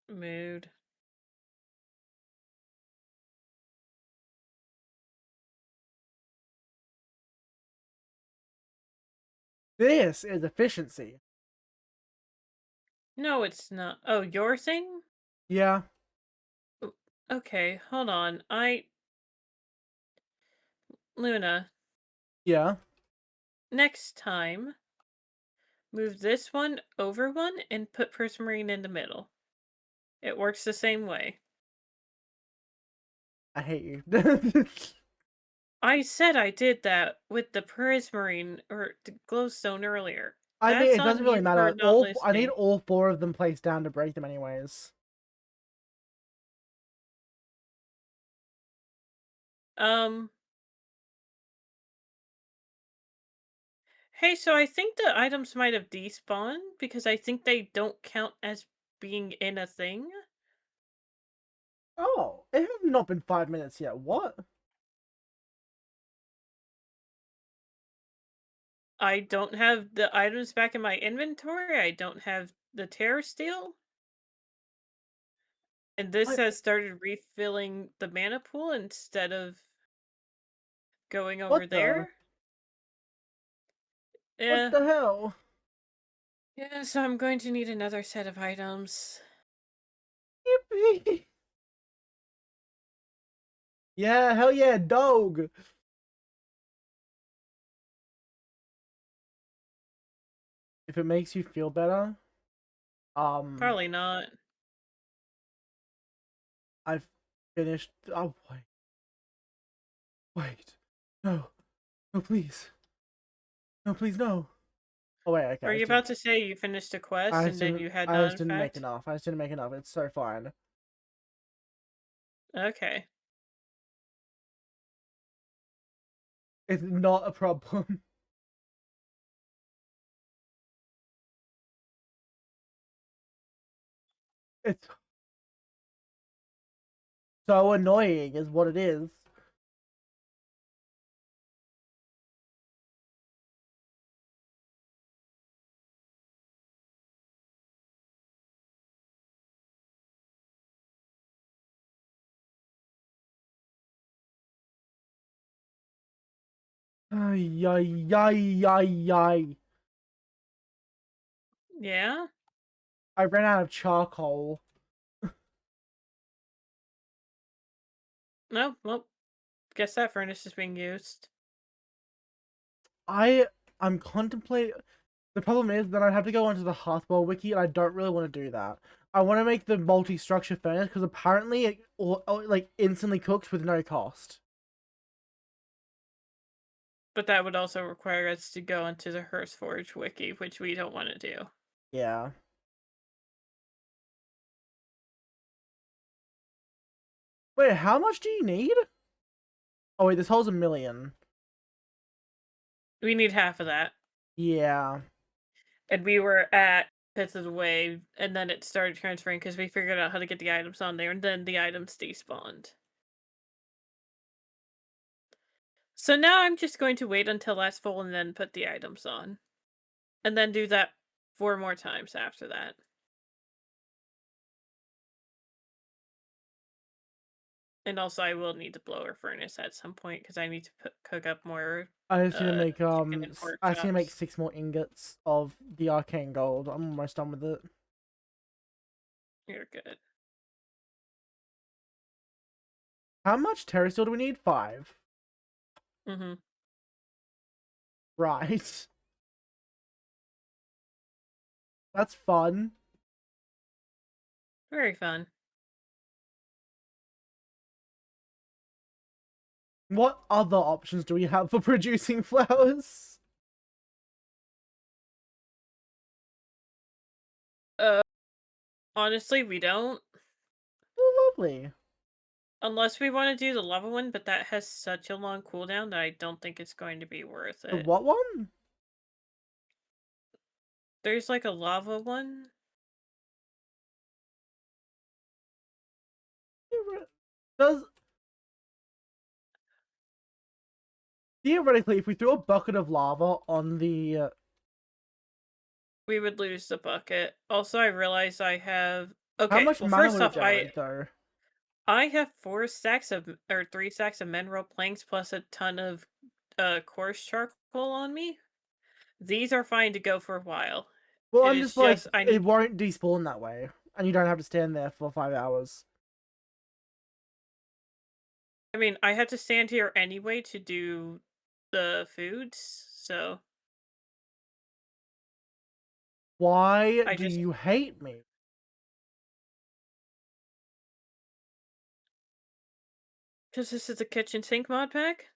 Mood. This is efficiency. No, it's not. Oh, your thing? Yeah, Okay, hold on. Luna, yeah. next time, move this one over one and put Prismarine in the middle. It works the same way. I hate you. I said I did that with the Prismarine or the glowstone earlier. I mean, That's it doesn't on really you for matter. not I need listening. all four of them placed down to break them, anyways. Um, hey, so I think the items might have despawned because I think they don't count as being in a thing. Oh, it has not been 5 minutes yet. What? I don't have the items back in my inventory. I don't have the Terror Steel. And this I, has started refilling the mana pool instead of going over what the? there. What Yeah. the hell? Yeah, so I'm going to need another set of items. Yippee! Yeah, hell yeah, dog. If it makes you feel better, um, Probably not. I've finished. Oh wait, no, no, please, no, please, no. Oh wait, okay, Were you about to say you finished a quest and then you had I not, just in didn't make fact? enough. I just didn't make enough. It's so fine. Okay. It's not a problem. It's so annoying, is what it is. Ay, ay, ay, ay, ay. Yeah? I ran out of charcoal. No, well, guess that furnace is being used. I I'm contemplating. The problem is that I have to go onto the Hearthwell wiki, and I don't really want to do that. I want to make the multi-structure furnace because apparently it like instantly cooks with no cost. But that would also require us to go into the Hearthforge wiki, which we don't want to do. Yeah. Wait, how much do you need? Oh wait, this hole's 1,000,000. We need half of that. Yeah. And we were at Pits of the Wave, and then it started transferring because we figured out how to get the items on there, and then the items despawned. So now I'm just going to wait until that's full and then put the items on. And then do that 4 more times after that. And also I will need to blow our furnace at some point because I need to cook up more I just need to make chicken and pork I just need to make chops. 6 more ingots of the arcane gold. I'm almost done with it. You're good. How much terra steel do we need? 5. Mm-hmm. Right. That's fun. Very fun. What other options do we have for producing flowers? Uh, Honestly, we don't. Oh, lovely. Unless we want to do the lava one, but that has such a long cooldown that I don't think it's going to be worth The it. what one? There's like a lava one. Does theoretically, if we threw a bucket of lava on the We would lose the bucket. Also, I realize I have. how Okay, much well, mana first would it off, generate though? I have 4 stacks of or 3 stacks of mineral planks plus a ton of coarse charcoal on me. These are fine to go for a while. Well, It I'm is just like just I it need. won't despawn that way, and you don't have to stand there for 5 hours. I mean, I had to stand here anyway to do the foods, so Why I do just you hate me? because this is a kitchen sink mod pack.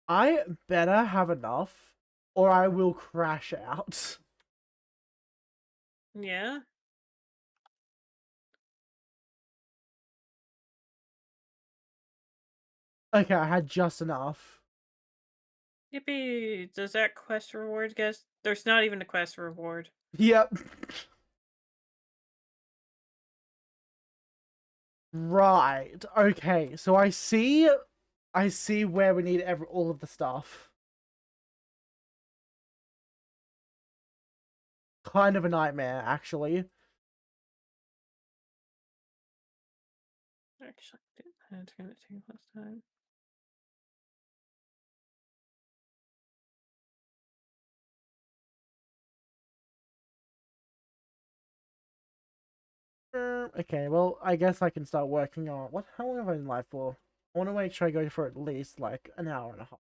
I better have enough, or I will crash out. Yeah. Okay, I had just enough. Yippee! Does that quest reward guess? There's not even a quest reward. Yep. Right. Okay. So I see where we need all of the stuff. Kind of a nightmare, actually. Actually, it's gonna take less time. Okay, well, I guess I can start working on what? How long have I been live for? I want to make sure I go for at least like an hour and a half.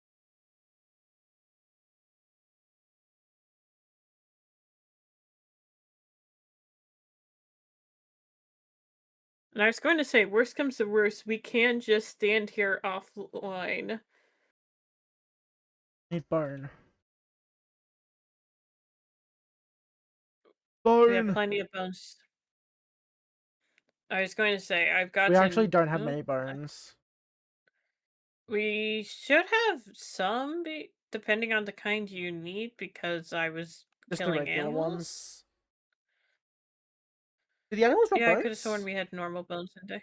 And I was going to say, worst comes to worst, we can just stand here offline. Need bone. We have Bone. plenty of bones. I was going to say, I've We actually gotten. don't have Oh, many bones. we should have some, depending on the kind you need, because I was Just the killing regular animals. ones. Do the animals drop Yeah, I could have sworn bones? we had normal bones in there.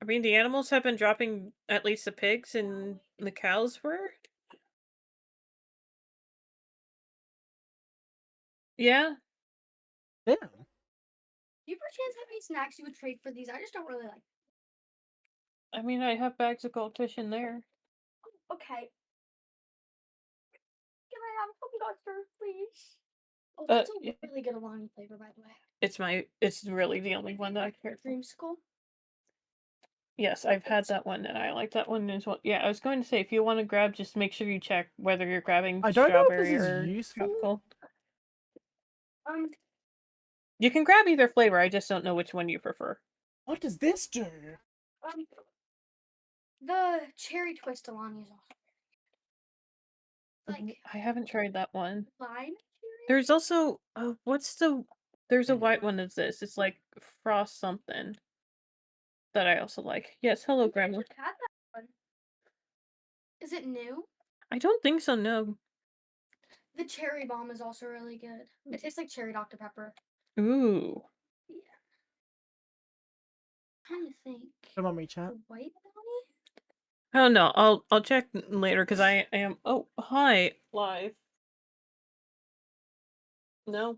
I mean, the animals have been dropping, at least the pigs and the cows were. Yeah. Damn. You perchance have any snacks you would trade for these? I just don't really like. I mean, I have bags of goldfish in there. Okay. Can I have some custard, please? Oh, Uh, that's a yeah. really good alani flavor, by the way. It's really the only one that I care for. Dreamsicle. Yes, I've had that one and I like that one as well. Yeah, I was going to say if you want to grab, just make sure you check whether you're grabbing I don't know if this strawberry is or useful. tropical. Um, You can grab either flavor, I just don't know which one you prefer. What does this do? um, the cherry twist alani is also like I haven't tried that one. lime cherry. There's also there's a white one of this. It's like frost something that I also like. Yes, hello, Grandma. I've had that one. Is it new? I don't think so, no. The cherry bomb is also really good. It tastes like cherry Dr. Pepper. Ooh. Yeah. Trying to think. Come on, me chat. The white alani? Oh no, I'll check later because I am. Oh, hi, live. No.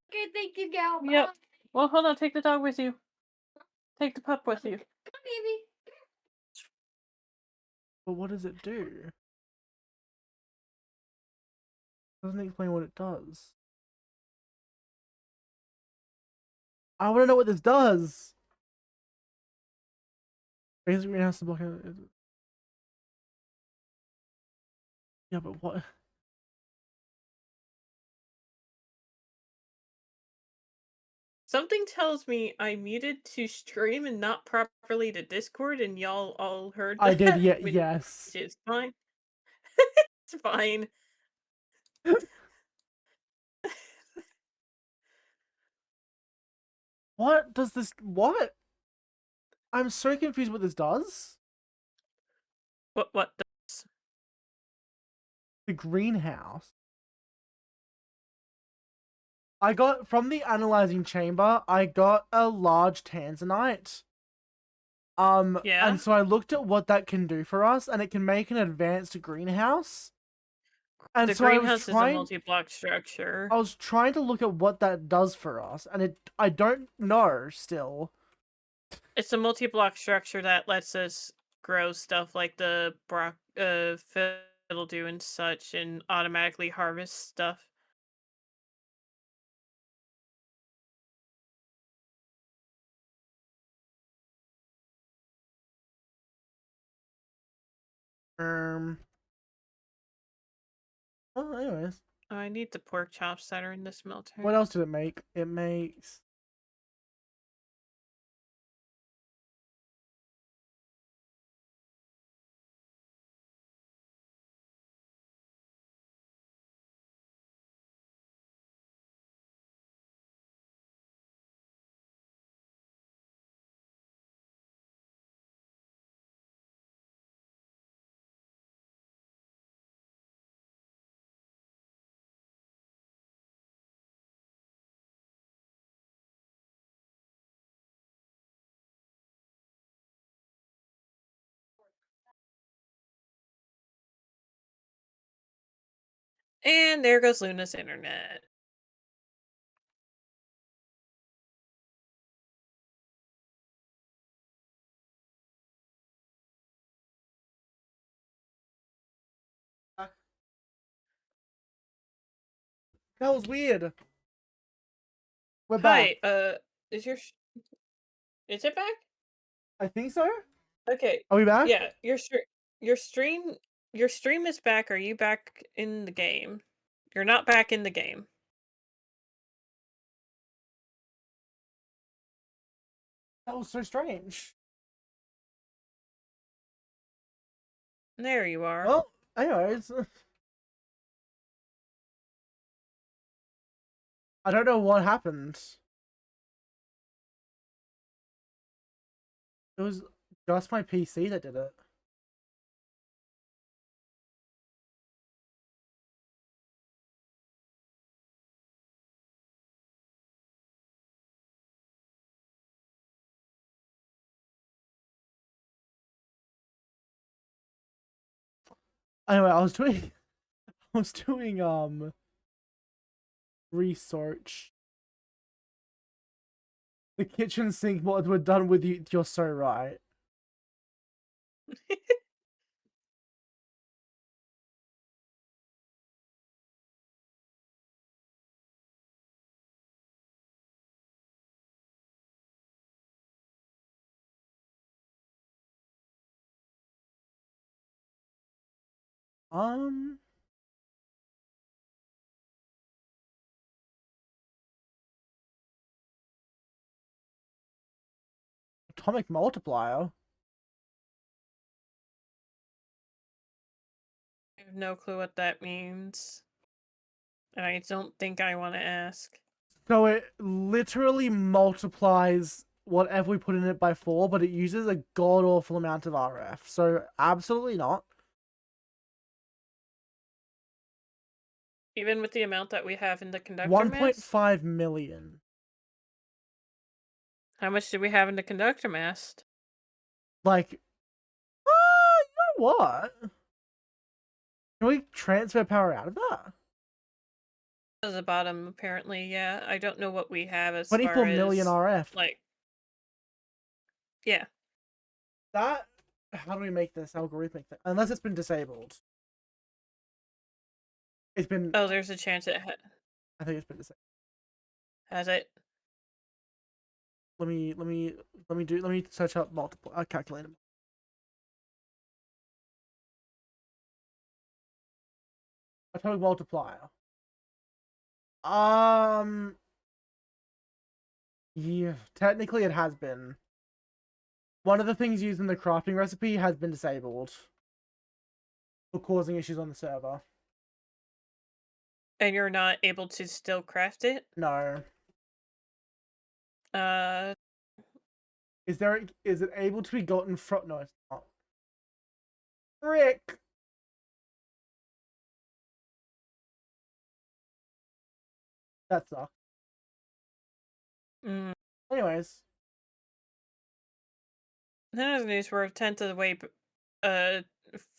Okay, thank you, gal. Yep. Bye. Well, hold on. Take the dog with you. Take the pup with you. Come on, baby. But what does it do? Doesn't explain what it does. I want to know what this does. Raise the greenhouse to block out. Yeah, but what? Something tells me I muted to stream and not properly to Discord, and y'all all heard I did, that, yeah, which yes. is fine. It's fine. What does this? What? I'm so confused what this does. What does? The greenhouse. I got from the analyzing chamber. I got a large tanzanite. Yeah? And so I looked at what that can do for us, and it can make an advanced greenhouse. And The so I was greenhouse is a trying. multi-block structure. I was trying to look at what that does for us, and I don't know still. It's a multi-block structure that lets us grow stuff like the fiddle do and such, and automatically harvest stuff. Um. Well, anyways, Oh, I need the pork chops that are in the smelter. what else did it make? It makes. And there goes Luna's internet. That was weird. We're Hi, back. is is it back? I think so. Okay. Are we back? Yeah, your stream your stream is back. Are you back in the game? You're not back in the game. That was so strange. There you are. Well, anyways. I don't know what happened. It was just my PC that did it. Anyway, I was doing research. The kitchen sink mods were done with you. You're so right. Um, atomic multiplier. I have no clue what that means. And I don't think I want to ask. So it literally multiplies whatever we put in it by 4, but it uses a god awful amount of RF. So absolutely not. Even with the amount that we have in the conductor mass? 1.5 million. How much do we have in the conductor mast? Like, you know what? Can we transfer power out of that? At the bottom, apparently, yeah. I don't know what we have as 24 far million as, RF. like, yeah. That. How do we make this algorithmic thing? Unless it's been disabled. It's been. Oh, there's a chance it I think it's been disabled. has it. Let me search up multiple calculator. atomic multiplier. Um, yeah, technically it has been. One of the things used in the crafting recipe has been disabled for causing issues on the server. And you're not able to still craft it? No. Uh, Is it able to be gotten from? No, it's not. Frick. That sucks. mm, Anyways, none of the news were a tenth of the way, uh,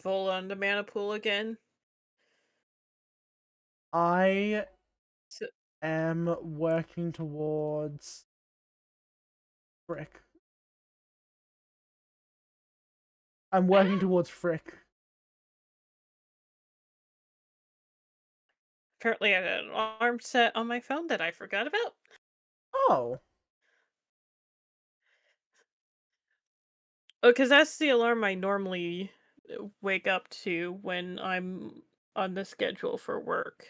full on the mana pool again. I So, am working towards. Frick. I'm working towards Frick. apparently, I had an alarm set on my phone that I forgot about. Oh. Oh, because that's the alarm I normally wake up to when I'm on the schedule for work.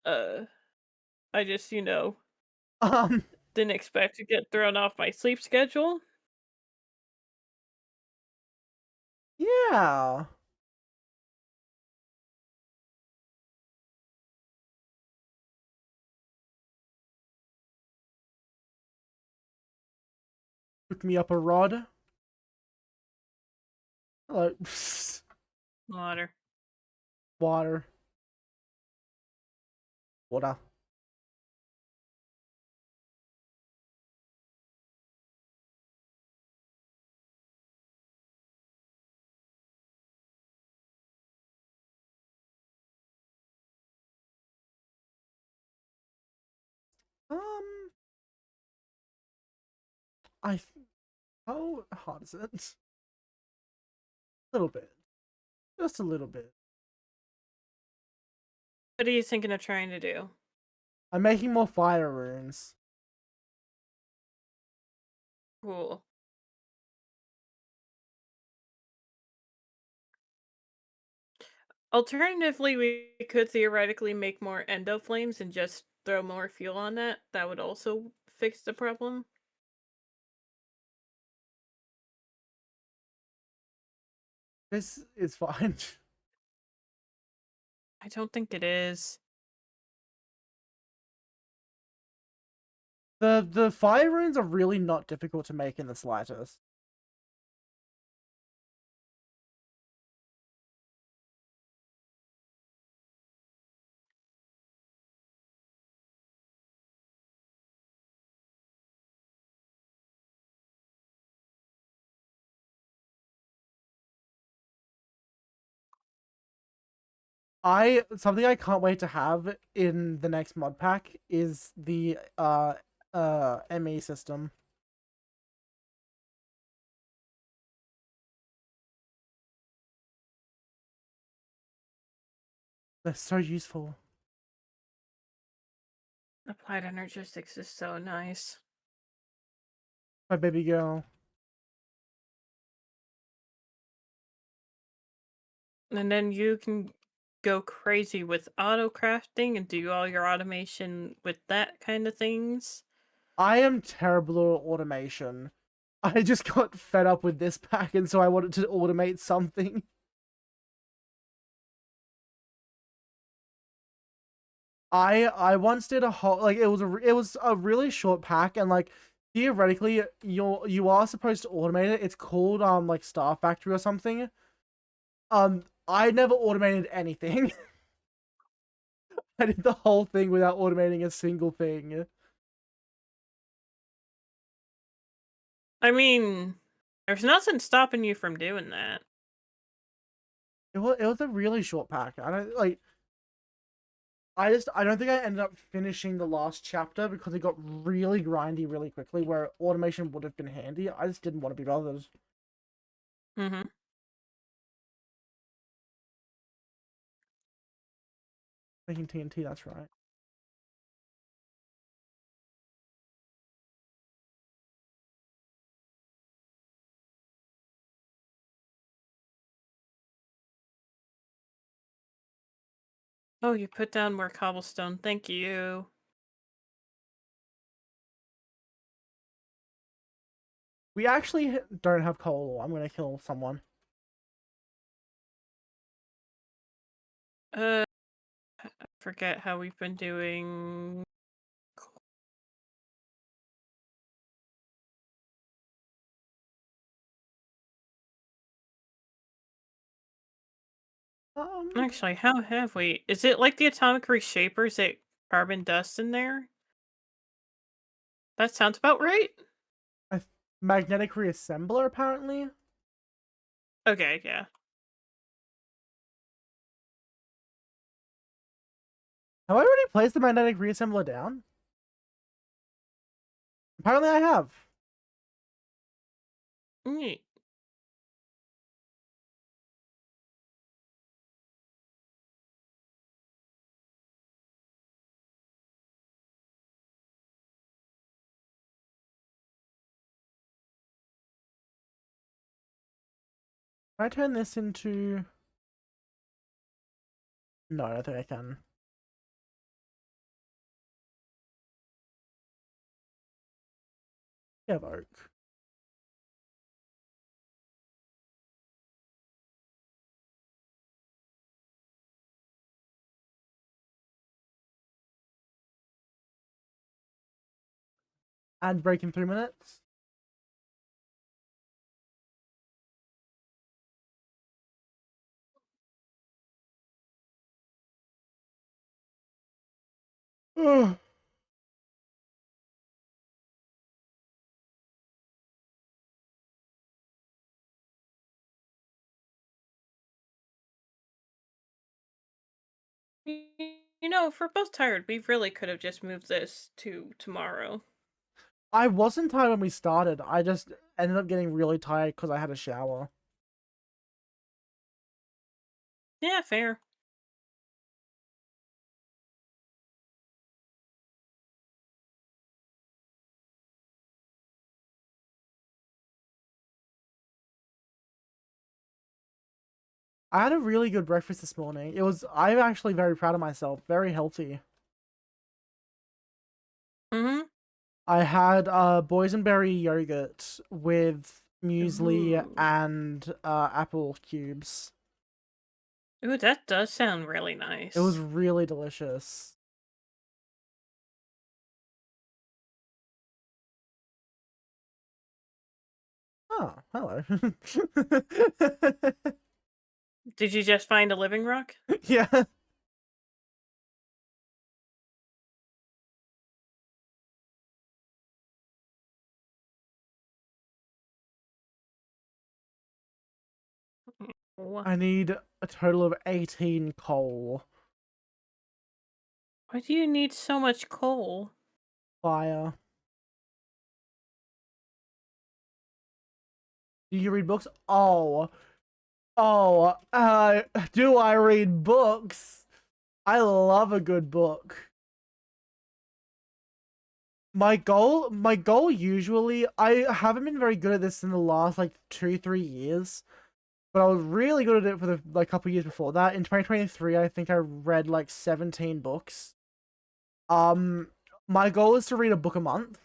Uh, I just, Um. didn't expect to get thrown off my sleep schedule. Yeah. Took me up a rod. Hello. Water. Water. Water. Um. I. How hard is it? A little bit. Just a little bit. What are you thinking of trying to do? I'm making more fire runes. Cool. Alternatively, we could theoretically make more endo flames and just throw more fuel on that. That would also fix the problem. This is fine. I don't think it is. The fire runes are really not difficult to make in the slightest. Something I can't wait to have in the next mod pack is the ME system. They're so useful. Applied energistics is so nice. My baby girl. And then you can go crazy with auto crafting and do all your automation with that kind of things. I am terrible at automation. I just got fed up with this pack, and so I wanted to automate something. I once did a whole it was a really short pack, and like theoretically you are supposed to automate it. It's called like Star Factory or something. I never automated anything. I did the whole thing without automating a single thing. I mean, there's nothing stopping you from doing that. It was a really short pack. I don't think I ended up finishing the last chapter because it got really grindy really quickly, where automation would have been handy. I just didn't want to be bothered. Mm-hmm. Making TNT, that's right. Oh, you put down more cobblestone. Thank you. We actually don't have coal. I'm gonna kill someone. I forget how we've been doing. Actually, how have we? Is it like the atomic reshapers that carbon dust in there? That sounds about right. Magnetic reassembler, apparently. Okay, yeah. Have I already placed the magnetic reassembler down? Apparently I have. Neat. Can I turn this into... No, I don't think I can. Yeah, oak. And break in 3 minutes. Ugh. You know, if we're both tired, we really could have just moved this to tomorrow. I wasn't tired when we started. I just ended up getting really tired because I had a shower. Yeah, fair. I had a really good breakfast this morning. I'm actually very proud of myself. Very healthy. Mm-hmm. I had boysenberry yogurt with muesli Ooh. and apple cubes. Ooh, that does sound really It nice. was really delicious. Oh, hello. Did you just find a living rock? Yeah. I need a total of 18 coal. Why do you need so much coal? Fire. Do you read books? Oh. Oh, do I read books? I love a good book. My goal usually, I haven't been very good at this in the last like 2-3 years, but I was really good at it for the like couple years before that. In 2023, I think I read like 17 books. My goal is to read a book a month.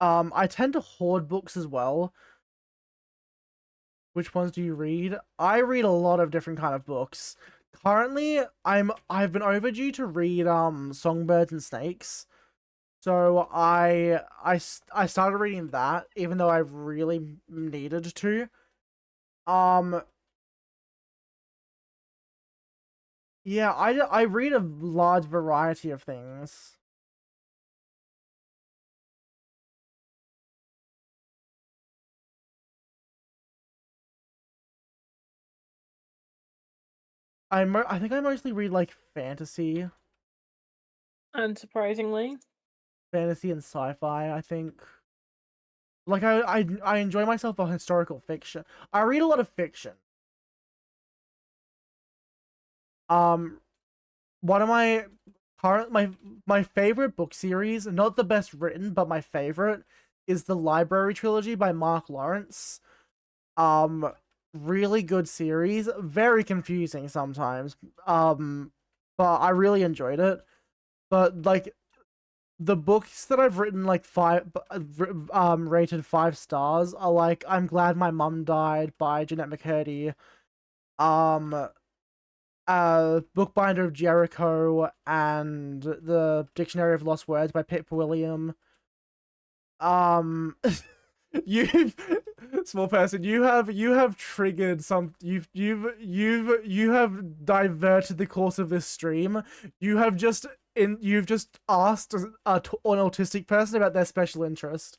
I tend to hoard books as well. Which ones do you read? I read a lot of different kind of books. Currently, I've been overdue to read Songbirds and Snakes. So I started reading that even though I really needed to. Um yeah, I read a large variety of things. I think I mostly read like Unsurprisingly. fantasy and sci-fi, I think. Like I enjoy myself on historical fiction. I read a lot of fiction. Um one of my favorite book series, not the best written, but my favorite is the Library trilogy by Mark Lawrence. Um really good series. Very confusing sometimes. But I really enjoyed it. But like the books that I've written like rated 5 stars are like I'm Glad My Mum Died by Jeanette McCurdy. Um Bookbinder of Jericho and the Dictionary of Lost Words by Pip William. Um you small person, you have triggered some you have diverted the course of this stream. You've just asked an autistic person about their special interest.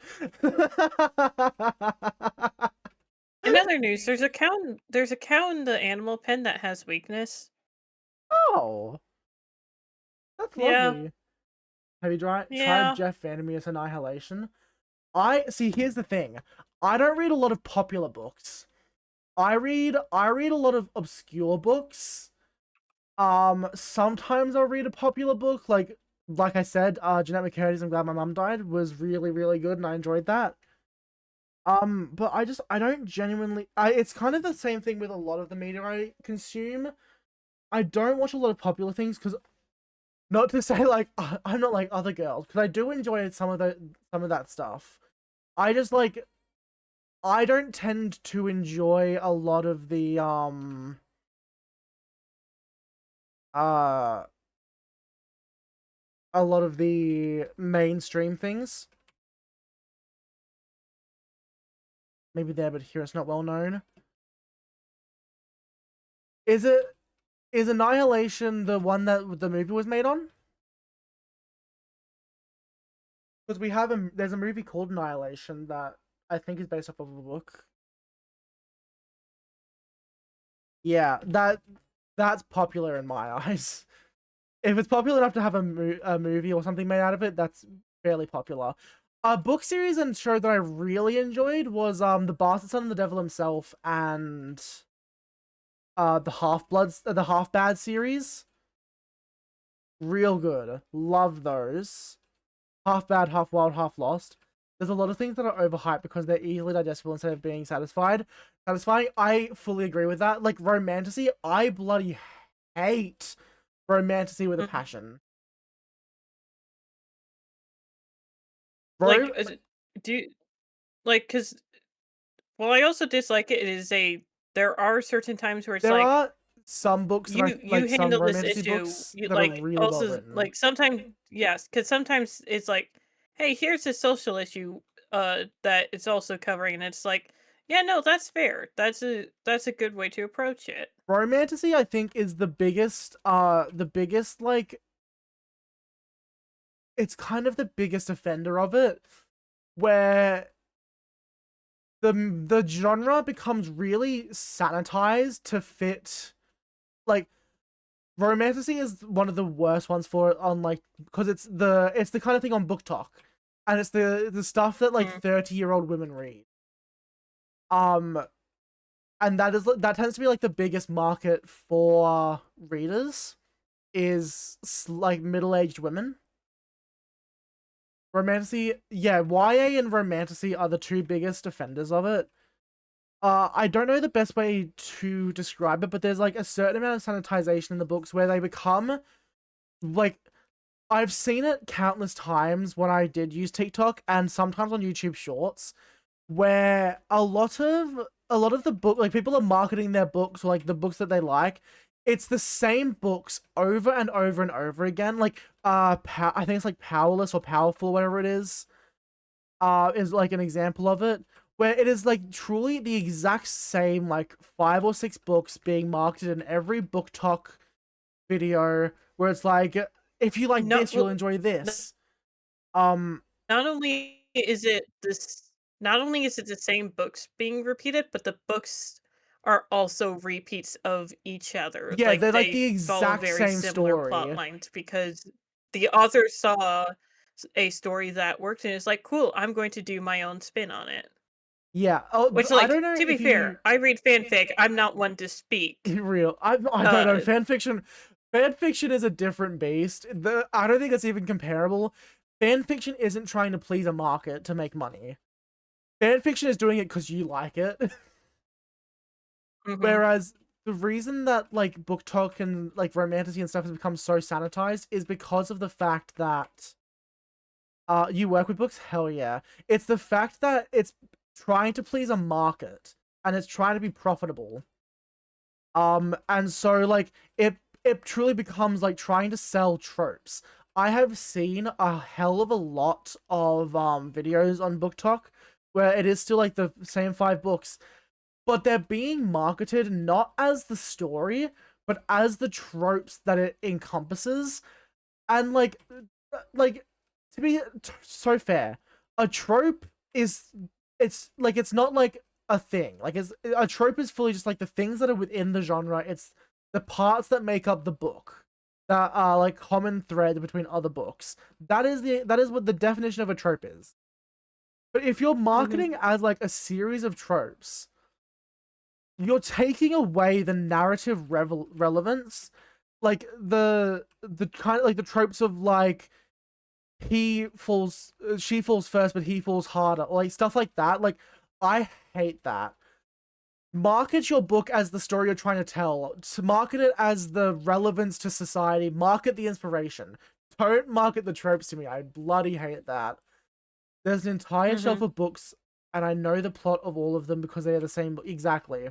In other news, there's a cow in the animal pen that has weakness. Oh, that's Yeah. lovely. Have you tried Yeah. Jeff Vandermeer's Annihilation? I see. Here's the thing. I don't read a lot of popular books. I read a lot of obscure books. Sometimes I'll read a popular book, like I said, Jeanette McCurdy's I'm Glad My Mum Died was really, really good, and I enjoyed that. But I don't genuinely. It's kind of the same thing with a lot of the media I consume. I don't watch a lot of popular things because, not to say like I'm not like other girls, because I do enjoy some of that stuff. I just like I don't tend to enjoy uh a lot of the mainstream things. Maybe there, but here it's not well known. Is Annihilation the one that the movie was made on? Because there's a movie called Annihilation that I think is based off of a book. Yeah, that's popular in my eyes. If it's popular enough to have a movie or something made out of it, that's fairly popular. A book series and show that I really enjoyed was The Bastard Son and the Devil Himself and the Half Bad series. Real good. Love those. Half Bad, Half Wild, Half Lost. There's a lot of things that are overhyped because they're easily digestible instead of being satisfying. I fully agree with that. Like Romantasy, I bloody hate Romantasy with a passion. Like, do you, like, because, well, I also dislike it. There are certain times where it's there like, are some books that I you like, some handle this Romantasy issue, books you that are like really well also written. like sometimes, yes, because sometimes it's like, hey, here's a social issue that it's also covering, and it's like, yeah, no, that's fair. That's a good way to approach it. Romantasy, I think, is the biggest like, it's kind of the biggest offender of it, where the genre becomes really sanitized to fit, like, Romantasy is one of the worst ones for it on, like, because it's the kind of thing on Book Talk, and it's the stuff that like 30-year-old women read. And that tends to be like the biggest market for readers is like middle-aged women. Romantasy, yeah, YA and Romantasy are the two biggest offenders of it. I don't know the best way to describe it, but there's like a certain amount of sanitization in the books where they become like, I've seen it countless times when I did use TikTok and sometimes on YouTube Shorts, where a lot of the book, like, people are marketing their books or like the books that they like. It's the same books over and over and over again. Like I think it's like Powerless or Powerful, whatever it is like an example of it, where it is like truly the exact same like 5 or 6 books being marketed in every book talk video, where it's like, if you like this, you'll enjoy this. Not only is it the same books being repeated, but the books are also repeats of each other. Yeah, Like, they're like the they follow exact very same similar plot story. lines because the author saw a story that worked and is like, cool, I'm going to do my own spin on it. Yeah. Oh, Which, I like, don't know to be if fair, you I read fanfic. I'm not one to speak. real. I don't know. Fan fiction is a different beast. I don't think it's even comparable. Fan fiction isn't trying to please a market to make money. Fan fiction is doing it because you like it. Whereas the reason that like book talk and like romantasy and stuff has become so sanitized is because of the fact that you work with books. Hell yeah, it's the fact that it's trying to please a market and it's trying to be profitable. And so like it truly becomes like trying to sell tropes. I have seen a hell of a lot of videos on book talk where it is still like the same 5 books, but they're being marketed not as the story, but as the tropes that it encompasses. And like to be so fair, a trope is it's not like a thing. Like it's a trope is fully just like the things that are within the genre. It's the parts that make up the book that are like common thread between other books. That is what the definition of a trope is. But if you're marketing as like a series of tropes, you're taking away the narrative relevance, like the kind of like the tropes of like she falls first but he falls harder, or like stuff like that. Like I hate that. Market your book as the story you're trying to tell, to market it as the relevance to society, market the inspiration. Don't market the tropes to me. I bloody hate that. There's an entire shelf of books and I know the plot of all of them because they are the same book. Exactly.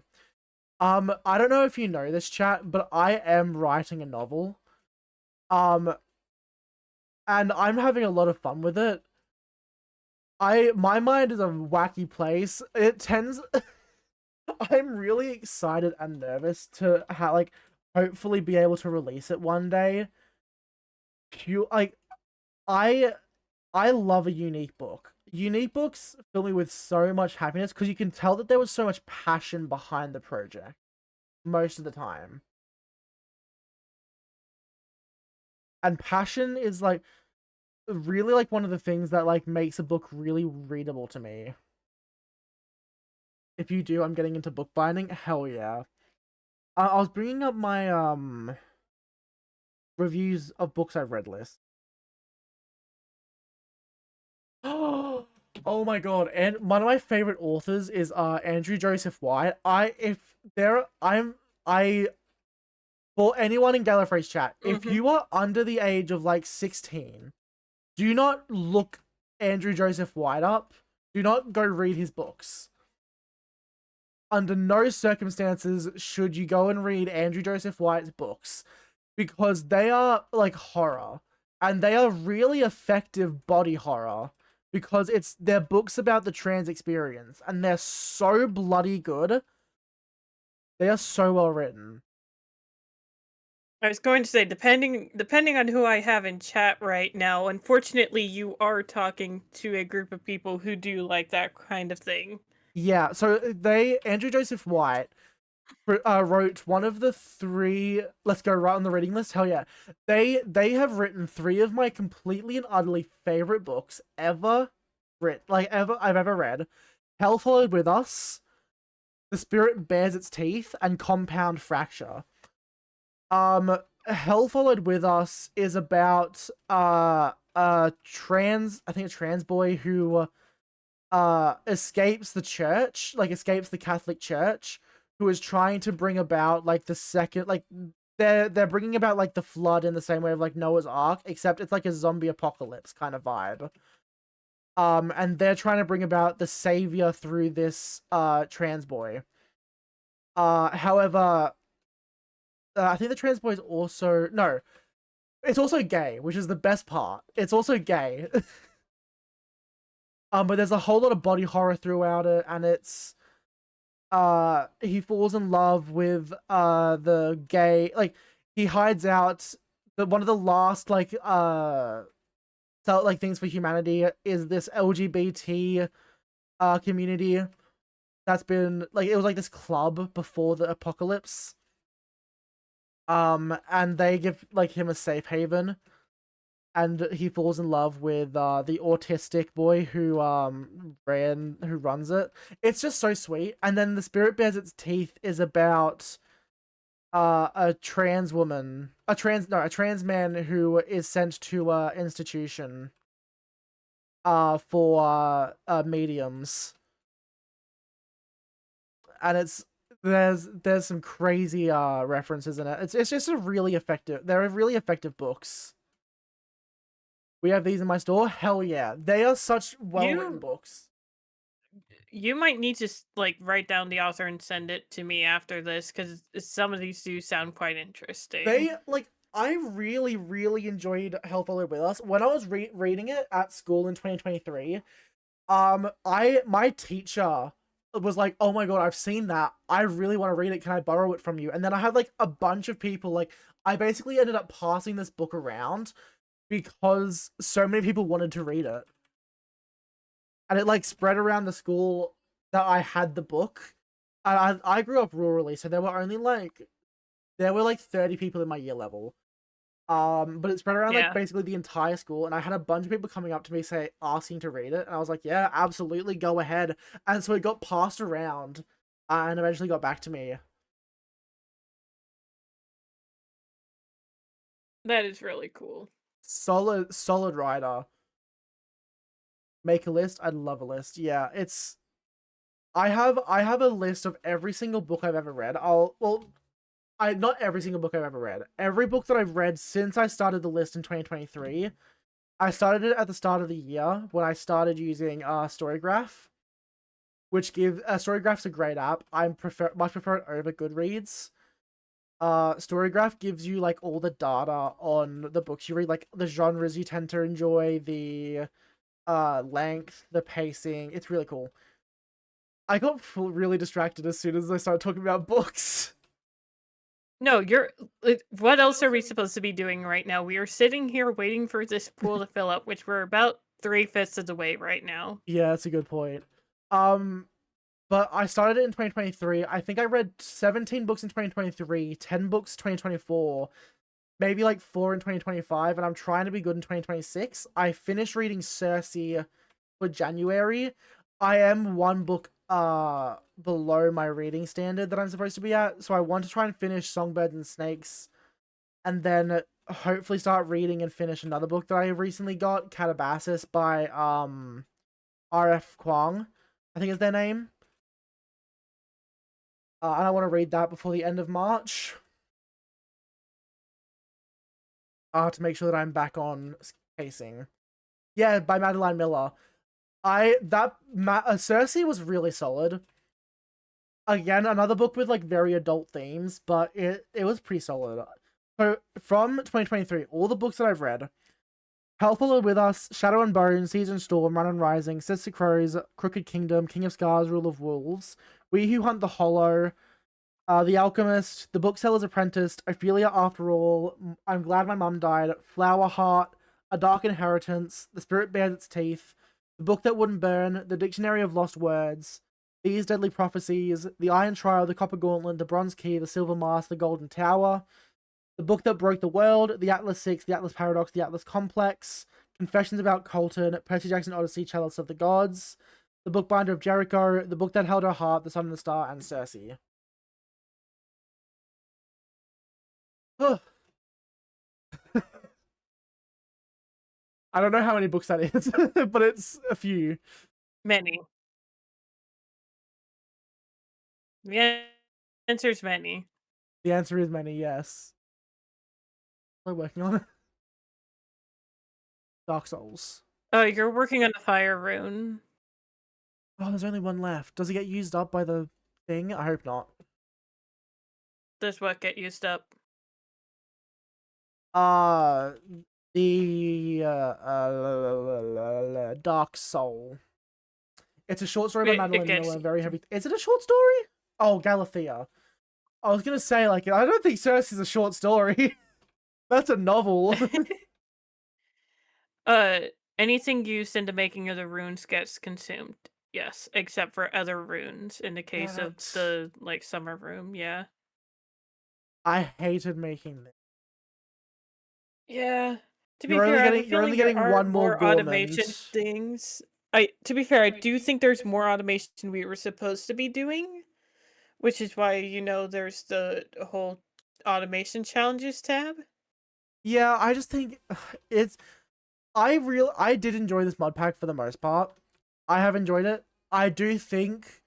I don't know if you know this, chat, but I am writing a novel. And I'm having a lot of fun with it. My mind is a wacky place. It tends I'm really excited and nervous to like hopefully be able to release it one day. Like I love a unique book. Unique books fill me with so much happiness because you can tell that there was so much passion behind the project most of the time. And passion is like really like one of the things that like makes a book really readable to me. If you do, I'm getting into bookbinding. Hell yeah. I was bringing up my reviews of books I've read list. Oh my god! And one of my favorite authors is Andrew Joseph White. I for anyone in Gallifrey's chat, if you are under the age of like 16, do not look Andrew Joseph White up. Do not go read his books. Under no circumstances should you go and read Andrew Joseph White's books because they are like horror and they are really effective body horror because they're books about the trans experience and they're so bloody good. They are so well written. I was going to say, depending on who I have in chat right now, unfortunately, you are talking to a group of people who do like that kind of thing. Yeah, so Andrew Joseph White wrote one of the 3. Let's go right on the reading list. Hell yeah, they have written 3 of my completely and utterly favorite books ever I've ever read. Hell Followed With Us, The Spirit Bares Its Teeth, and Compound Fracture. Hell Followed With Us is about I think a trans boy who escapes the church, like escapes the Catholic Church, who is trying to bring about like the second, like they're bringing about like the flood in the same way of like Noah's Ark, except it's like a zombie apocalypse kind of vibe. And they're trying to bring about the savior through this trans boy. However, I think the trans boy is also no, it's also gay, which is the best part. It's also gay. But there's a whole lot of body horror throughout it, and it's he falls in love with the gay, like he hides out. One of the last things for humanity is this LGBT community that's been like, it was like this club before the apocalypse. And they give like him a safe haven, and he falls in love with the autistic boy who runs it. It's just so sweet. And then The Spirit Bares Its Teeth is about a trans man who is sent to a institution for mediums. And there's some crazy references in it. It's just a really effective. They're really effective books. We have these in my store. Hell yeah, they are such well written books. You might need to like write down the author and send it to me after this because some of these do sound quite interesting. They like I really really enjoyed Hell Followed With Us when I was reading it at school in 2023. My teacher was like, "Oh my god, I've seen that. I really want to read it. Can I borrow it from you?" And then I had like a bunch of people like I basically ended up passing this book around because so many people wanted to read it. And it like spread around the school that I had the book. And I grew up rurally, so there were like 30 people in my year level. But it spread around like basically the entire school, and I had a bunch of people coming up to me asking to read it, and I was like, yeah, absolutely, go ahead. And so it got passed around, and eventually got back to me. That is really cool. Solid writer. Make a list. I'd love a list. Yeah, it's. I have a list of every single book I've ever read. Not every single book I've ever read. Every book that I've read since I started the list in 2023. I started it at the start of the year when I started using Storygraph, which gives Storygraph's a great app. I much prefer it over Goodreads. Storygraph gives you like all the data on the books you read, like the genres you tend to enjoy, the length, the pacing. It's really cool. I got really distracted as soon as I started talking about books. No, what else are we supposed to be doing right now? We are sitting here waiting for this pool to fill up, which we're about 3/5 of the way right now. Yeah, that's a good point. But I started it in 2023. I think I read 17 books in 2023, 10 books 2024, maybe like 4 in 2025, and I'm trying to be good in 2026. I finished reading Circe for January. I am one book below my reading standard that I'm supposed to be at, so I want to try and finish Songbirds and Snakes, and then hopefully start reading and finish another book that I recently got, Catabasis by R.F. Kuang, I think is their name. And I want to read that before the end of March. To make sure that I'm back on pacing. Yeah, by Madeline Miller. Circe was really solid. Again, another book with like very adult themes, but it was pretty solid. So from 2023, all the books that I've read: Hell Followed With Us, Shadow and Bone, Season Storm, Run and Rising, Sister Crows, Crooked Kingdom, King of Scars, Rule of Wolves, We Who Hunt the Hollow, The Alchemist, The Bookseller's Apprentice, Ophelia After All, I'm Glad My Mum Died, Flower Heart, A Dark Inheritance, The Spirit Bears Its Teeth, The Book That Wouldn't Burn, The Dictionary of Lost Words, These Deadly Prophecies, The Iron Trial, The Copper Gauntlet, The Bronze Key, The Silver Mask, The Golden Tower, The Book That Broke the World, The Atlas Six, The Atlas Paradox, The Atlas Complex, Confessions About Colton, Percy Jackson Odyssey, Chalice of the Gods, The Bookbinder of Jericho, The Book That Held Her Heart, The Sun and the Star, and Circe. I don't know how many books that is, but it's a few. Many. The answer's many. The answer is many, yes. What am I working on? Dark Souls. Oh, you're working on a fire rune. Oh, there's only one left. Does it get used up by the thing? I hope not. Does what get used up? The Dark Soul. It's a short story by Madeline Miller. Very heavy. Is it a short story? Oh, Galathea. I was gonna say, like, I don't think Circe is a short story. That's a novel. Anything used in the making of the runes gets consumed. Yes, except for other runes in the case of the like summer room, yeah. I hated making this. Yeah. To be fair, you're only getting one more automation things. To be fair, I do think there's more automation we were supposed to be doing, which is why there's the whole automation challenges tab. Yeah, I just think I did enjoy this mod pack for the most part. I have enjoyed it. I do think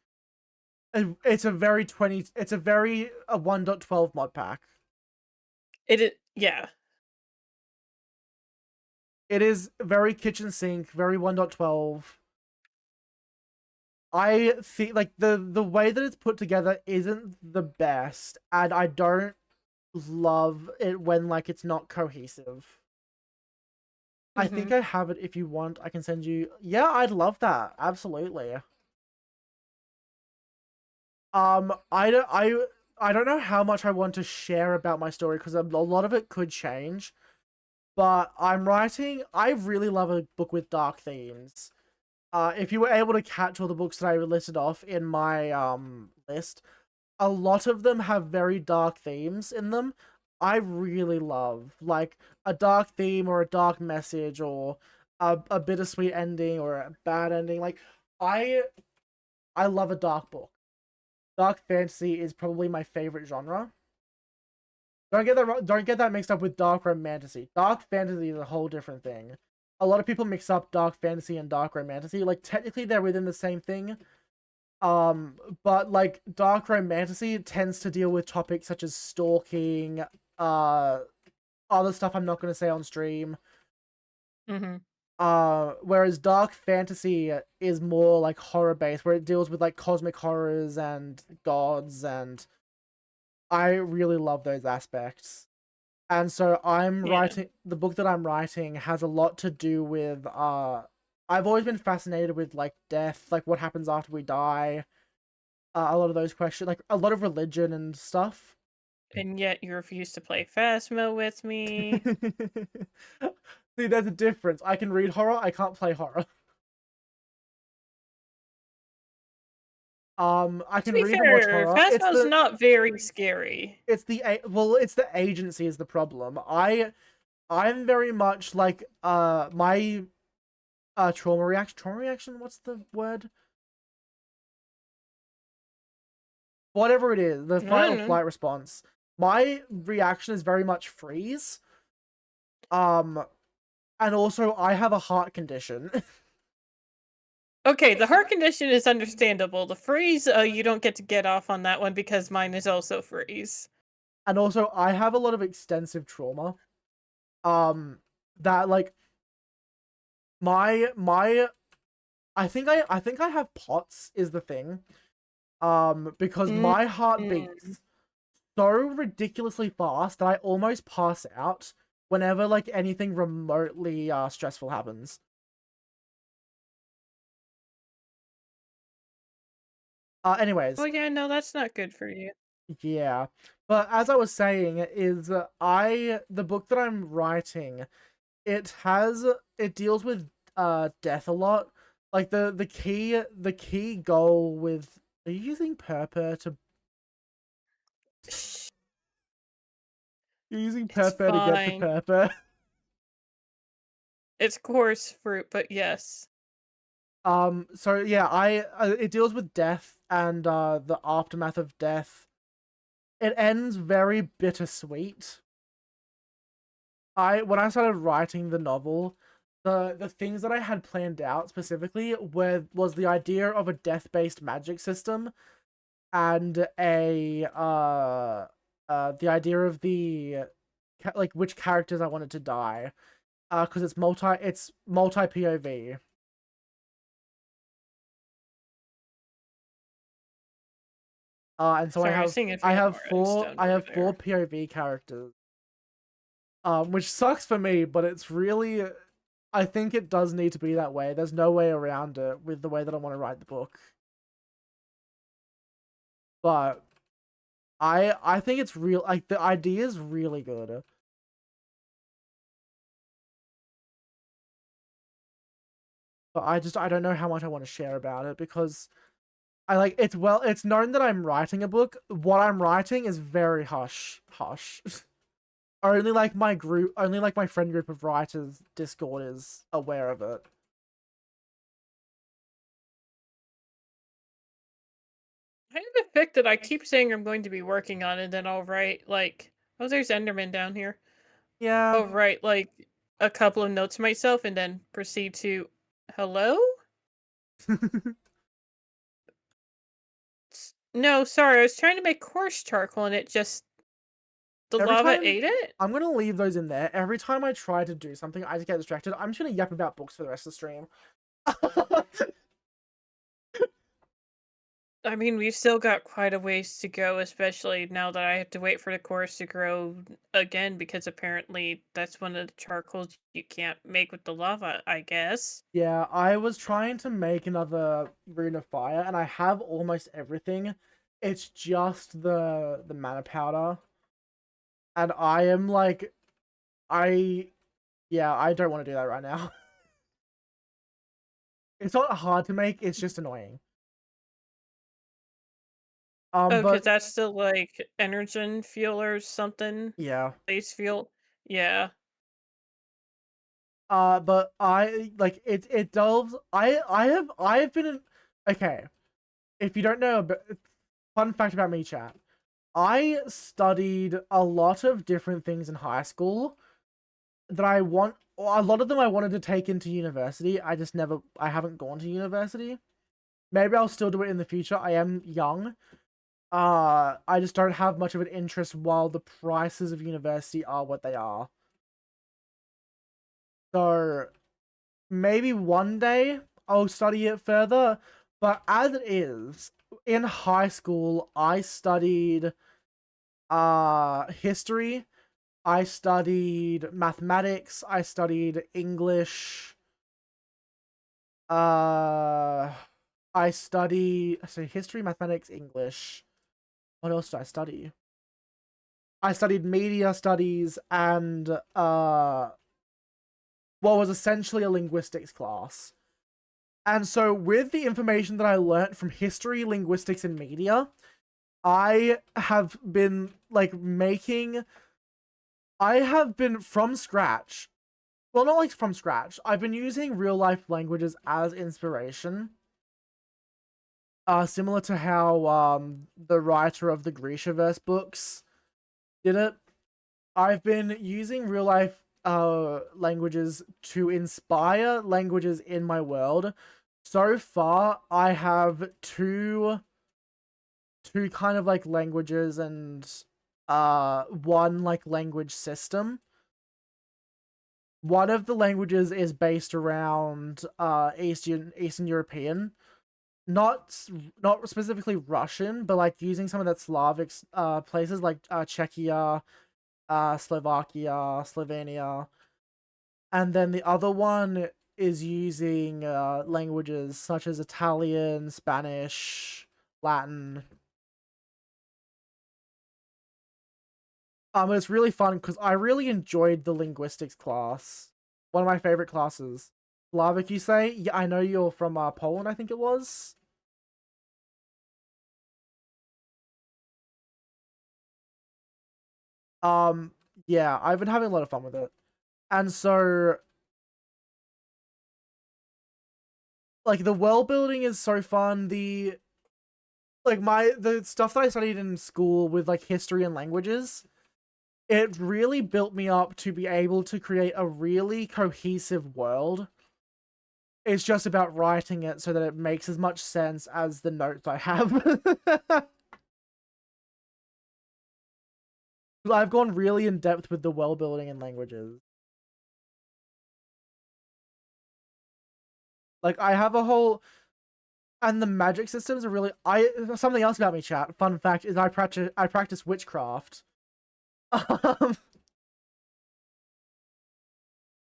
It's a very 20. It's a very a 1.12 mod pack. Yeah. It is very kitchen sink, very 1.12. I think like the way that it's put together isn't the best, and I don't love it when like it's not cohesive. I think I have it. If you want, I can send you. Yeah, I'd love that. Absolutely. I don't know how much I want to share about my story because a lot of it could change. But I'm writing. I really love a book with dark themes. If you were able to catch all the books that I listed off in my list, a lot of them have very dark themes in them. I really love like a dark theme or a dark message or a bittersweet ending or a bad ending. Like I I love a dark book. Dark fantasy is probably my favorite genre. Don't get that mixed up with dark romantasy. Dark fantasy is a whole different thing. A lot of people mix up dark fantasy and dark romantasy. Like technically they're within the same thing. But like dark romantasy tends to deal with topics such as stalking, uh other stuff I'm not gonna say on stream. Mm-hmm. Whereas dark fantasy is more like horror based, where it deals with like cosmic horrors and gods, and I really love those aspects. And so I'm Yeah. writing the book that I'm writing has a lot to do with I've always been fascinated with like death, like what happens after we die. A lot of those questions, like a lot of religion and stuff. And yet you refuse to play Phasmo with me. See, there's a difference. I can read horror, I can't play horror. I To can be read and watch fair, horror. Phasmo's not very scary. It's the agency is the problem. I'm very much like my trauma reaction, what's the word? Whatever it is, the I fight or don't know. flight response. My reaction is very much freeze. Um and also I have a heart condition. Okay, the heart condition is understandable. The freeze, you don't get off on that one because mine is also freeze. And also I have a lot of extensive trauma. That like my I think I have POTS is the thing. Because my heart Mm. beats so ridiculously fast that I almost pass out whenever like anything remotely stressful happens. Anyways, Well, yeah, no, that's not good for you. yeah. But as I was saying, is the book that I'm writing, it deals with death a lot. Like the key goal with are you using purpur to Shh, you're using it's purpur to get to fine. purpur. It's coarse fruit, but yes. So yeah, I it deals with death and the aftermath of death. It ends very bittersweet. When I started writing the novel, the things that I had planned out specifically was the idea of a death-based magic system and the idea of like which characters I wanted to die. Because it's multi POV. And so Sorry, I was seeing if you had more redstone I over have four there. POV characters. Which sucks for me, but it's really I think it does need to be that way. There's no way around it with the way that I want to write the book. But I think it's real like the idea is really good. But I don't know how much I want to share about it because I like it's known that I'm writing a book. What I'm writing is very hush. Only like my friend group of writers Discord is aware of it. I have a fic that I keep saying I'm going to be working on, and then I'll write, like, oh, there's Enderman down here. Yeah. I'll write, like, a couple of notes to myself and then proceed to, hello? No, sorry, I was trying to make coarse charcoal and it just the Every lava time ate it? I'm gonna leave those in there. Every time I try to do something, I just get distracted. I'm just gonna yap about books for the rest of the stream. I mean, we've still got quite a ways to go, especially now that I have to wait for the course to grow again, because apparently that's one of the charcoals you can't make with the lava, I guess. Yeah, I was trying to make another Rune of Fire, and I have almost everything. It's just the mana powder, and I am like, yeah, I don't want to do that right now. It's not hard to make; it's just annoying. Oh, because But that's the, like, energen fuel or something? yeah, Base fuel? Yeah. but I like it delves. I've been in. Okay, if you don't know, fun fact about me, chat. I studied a lot of different things in high school that I want. A lot of them I wanted to take into university. I haven't gone to university. Maybe I'll still do it in the future. I am young. I just don't have much of an interest while the prices of university are what they are. So maybe one day I'll study it further. But as it is, in high school, I studied history, I studied mathematics, I studied English, I study history, mathematics, English. What else did I study? I studied media studies and what was essentially a linguistics class. And so with the information that I learnt from history, linguistics, and media, I have been like I have been from scratch. Well, not like from scratch. I've been using real life languages as inspiration. Similar to how the writer of the Grishaverse books did it. I've been using real life languages to inspire languages in my world. So far, I have two kind of like languages and one like language system. One of the languages is based around Eastern European, not specifically Russian, but like using some of that Slavic places like Czechia, Slovakia, Slovenia, and then the other one is using languages such as Italian, Spanish, Latin. It's really fun because I really enjoyed the linguistics class. One of my favorite classes. Slavic, you say? Yeah, I know you're from Poland, I think it was. Um, yeah, I've been having a lot of fun with it. And so, like, the world building is so fun. The stuff that I studied in school with, like, history and languages, it really built me up to be able to create a really cohesive world. It's just about writing it so that it makes as much sense as the notes I have. I've gone really in depth with the world building and languages. Like I have a whole, and the magic systems are really something else about me, chat. Fun fact is I practice witchcraft. Um,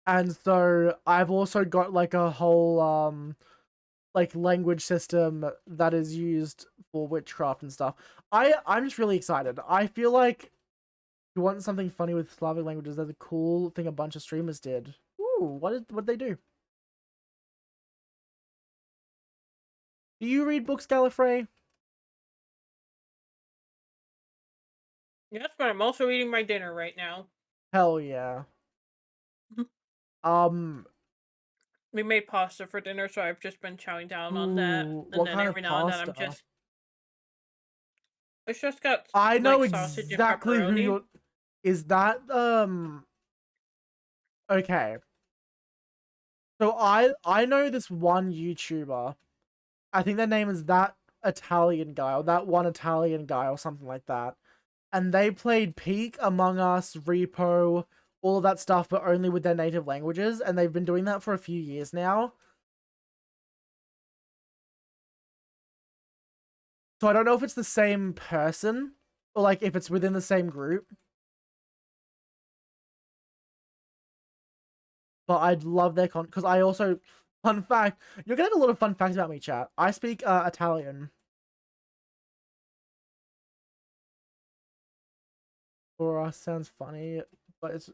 and so I've also got like a whole like language system that is used for witchcraft and stuff. I'm just really excited. I feel like if you want something funny with Slavic languages, there's a cool thing a bunch of streamers did. Ooh, what did they do? Do you read books, Gallifrey? Yes, but I'm also eating my dinner right now. Hell yeah. Um, We made pasta for dinner, so I've just been chowing down on that. ooh, And what then kind of every now and then pasta? it's just got I know like sausage and exactly who pepperoni. you're. Is that Okay. So I know this one YouTuber. I think their name is that Italian guy, or that one Italian guy, or something like that. And they played Peak, Among Us, Repo, all of that stuff, but only with their native languages, and they've been doing that for a few years now. So I don't know if it's the same person, or like if it's within the same group. But I'd love their because I also, fun fact, you're getting a lot of fun facts about me, chat. I speak Italian. For us, sounds funny, but it's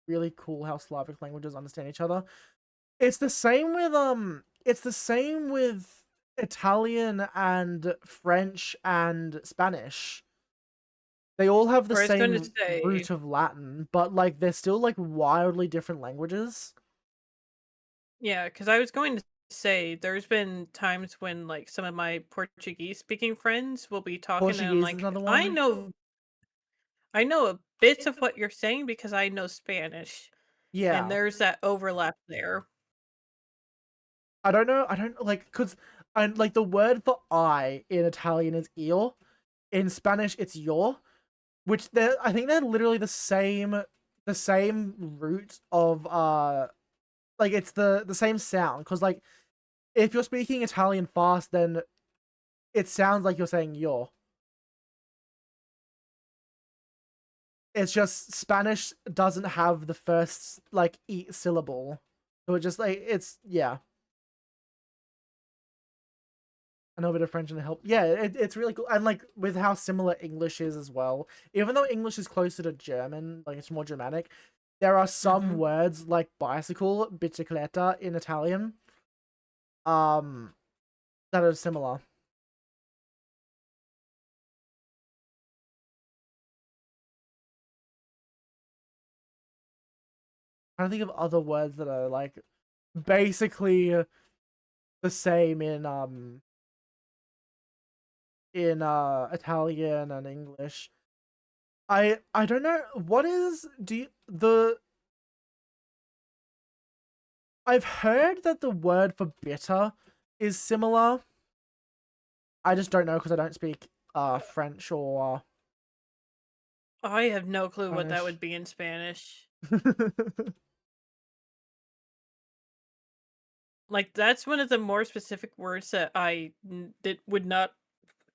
really cool how Slavic languages understand each other. It's the same with Italian and French and Spanish. They all have the I was going to same say, root of Latin, but like they're still like wildly different languages. yeah, because I was going to say there's been times when like some of my Portuguese speaking friends will be talking and I'm Portuguese is like, another one. I know a bit of what you're saying because I know Spanish. And Yeah. there's that overlap there. I don't know. I don't like because and like the word for I in Italian is io. In Spanish, it's yo, which I think they're literally the same root of like it's the same sound because like if you're speaking Italian fast, then it sounds like you're saying yo. It's just Spanish doesn't have the first like e syllable, so it just like it's yeah. I know a bit of French and help. Yeah, it's really cool. And like with how similar English is as well. Even though English is closer to German, like it's more Germanic, there are some words like bicycle, bicicletta in Italian, um, that are similar. I don't think of other words that are like basically the same in Italian and English. I don't know what is do you, the I've heard that the word for bitter is similar. I just don't know because I don't speak French or I have no clue what that Spanish. would be in Spanish. Like that's one of the more specific words that would not,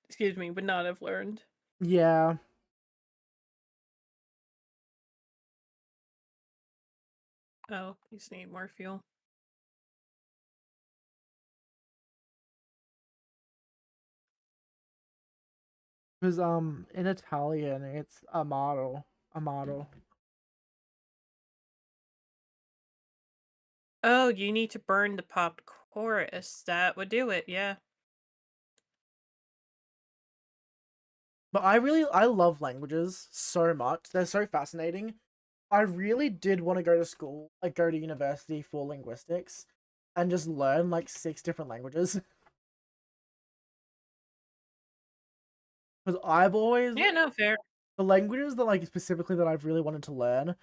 excuse me, would not have learned. Yeah, Oh, you just need more fuel. because in Italian it's amaro, amaro. Oh, you need to burn the popped chorus. That would do it, yeah. But I love languages so much. They're so fascinating. I really did want to go to school, like go to university for linguistics, and just learn like 6 different languages. Because I've always Yeah, no, fair. the languages that like specifically that I've really wanted to learn,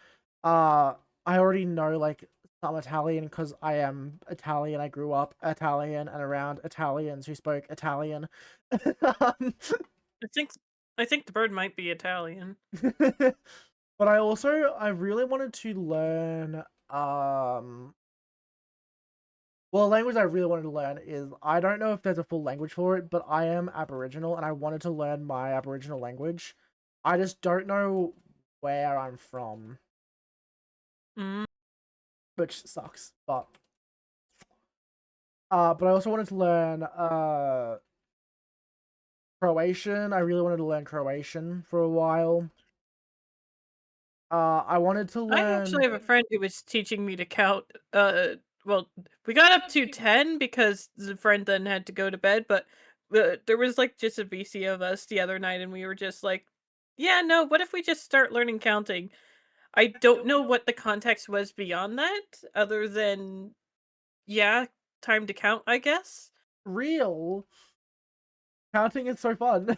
I already know like some Italian because I am Italian. I grew up Italian and around Italians who spoke Italian. I think I think the bird might be Italian. But I really wanted to learn well, a language I really wanted to learn is I don't know if there's a full language for it, but I am Aboriginal and I wanted to learn my Aboriginal language. I just don't know where I'm from, Mm. which sucks. But I also wanted to learn Croatian. I really wanted to learn Croatian for a while. I wanted to I actually learn have a friend who was teaching me to count. Well, we got up to 10 because the friend then had to go to bed, but there was like just a VC of us the other night, and we were just like, yeah, no, what if we just start learning counting? I don't know what the context was beyond that, other than, yeah, time to count, I guess. real counting is so fun.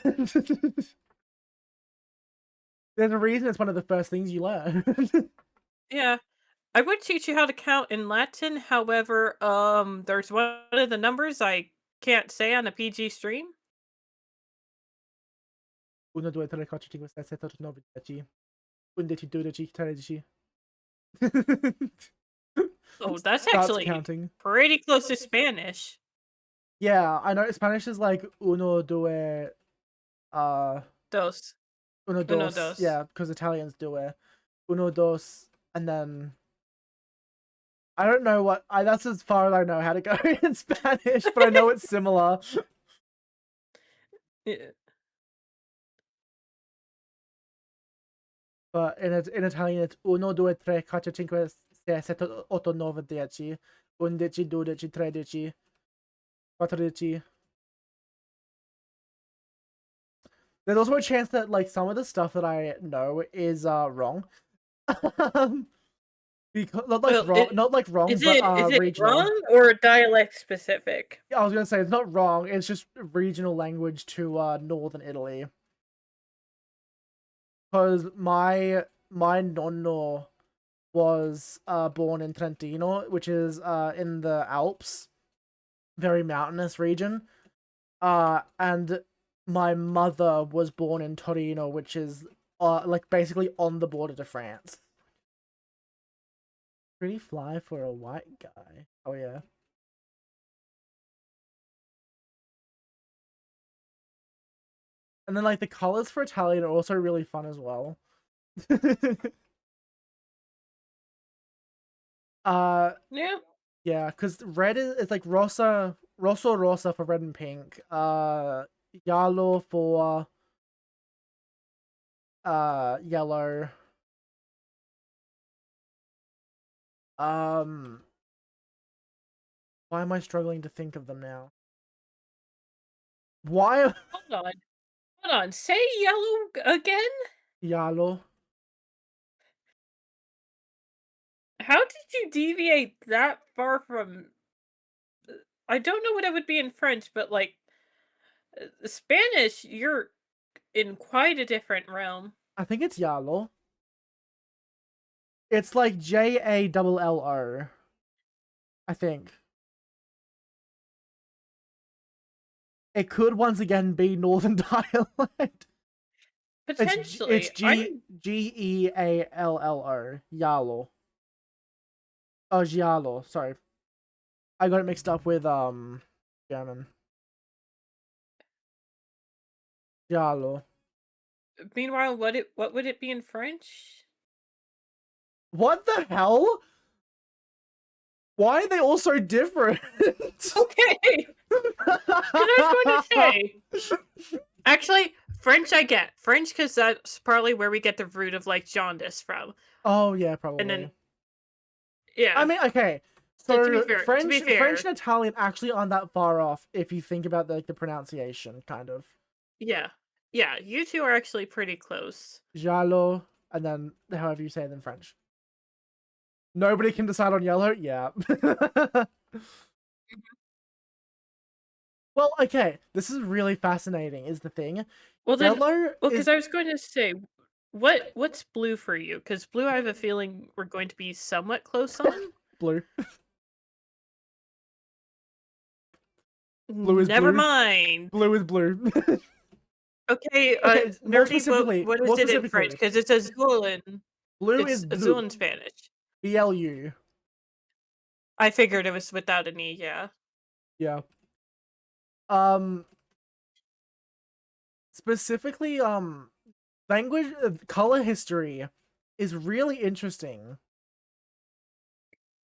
There's a reason it's one of the first things you learn. Yeah. I would teach you how to count in Latin, however, there's one of the numbers I can't say on a PG stream. 1, 2, 3, 4, 5, 6, 7, 8, 9, 10. 11, 12, 13. Oh, that's Starts actually counting. pretty close to Spanish. Yeah, I know Spanish is like uno, due, uh, Dos. uno, Uno, dos. dos. Yeah, because Italians due. Uno, dos, and then I don't know what that's as far as I know how to go in Spanish, but I know it's similar. Yeah. But in Italian it's 1, 2, 3, 4, 5, 6, 7, 8, 9, 10, 11, 12, 13, 14. There's also a chance that like some of the stuff that I know is wrong. Because not like wrong, Is but it regional. wrong or dialect specific? I was gonna say it's not wrong. It's just regional language to northern Italy. Because my nonno was born in Trentino, which is in the Alps, very mountainous region. And my mother was born in Torino, which is like basically on the border to France. Pretty fly for a white guy. Oh yeah. And then like the colors for Italian are also really fun as well. Yeah. Yeah, because red is like rosa for red and pink. Giallo for yellow. Um, why am I struggling to think of them now? Why Hold on. Hold on. Say yellow again? Giallo? How did you deviate that far from I don't know what it would be in French, but like Spanish, you're in quite a different realm. I think it's Giallo. It's like Jallo. I think. It could once again be Northern dialect. Potentially. It's Geallo. Giallo. Oh, Giallo. Sorry. I got it mixed up with German. Giallo. Meanwhile, what would it be in French? What the hell? Why are they all so different? Okay. I was going to say. Actually, French I get. French because that's probably where we get the root of like jaundice from. Oh yeah, probably. And then yeah. I mean, okay. So So to be fair, French and Italian actually aren't that far off if you think about the pronunciation, kind of. yeah. Yeah, you two are actually pretty close. Giallo, and then however you say it in French. Nobody can decide on yellow? Yeah. Well, okay. This is really fascinating, is the thing. Well then Yellow because I was going to say what's blue for you? Because blue I have a feeling we're going to be somewhat close on. blue. Blue is Never blue. mind. Blue is blue. Okay, Okay, more nerdy, specifically- what more is it in French? specifically. Because it's azul in Blue it's is azul blue. in Spanish. BLU. I figured it was without an E, yeah. Yeah. Specifically, language color history is really interesting.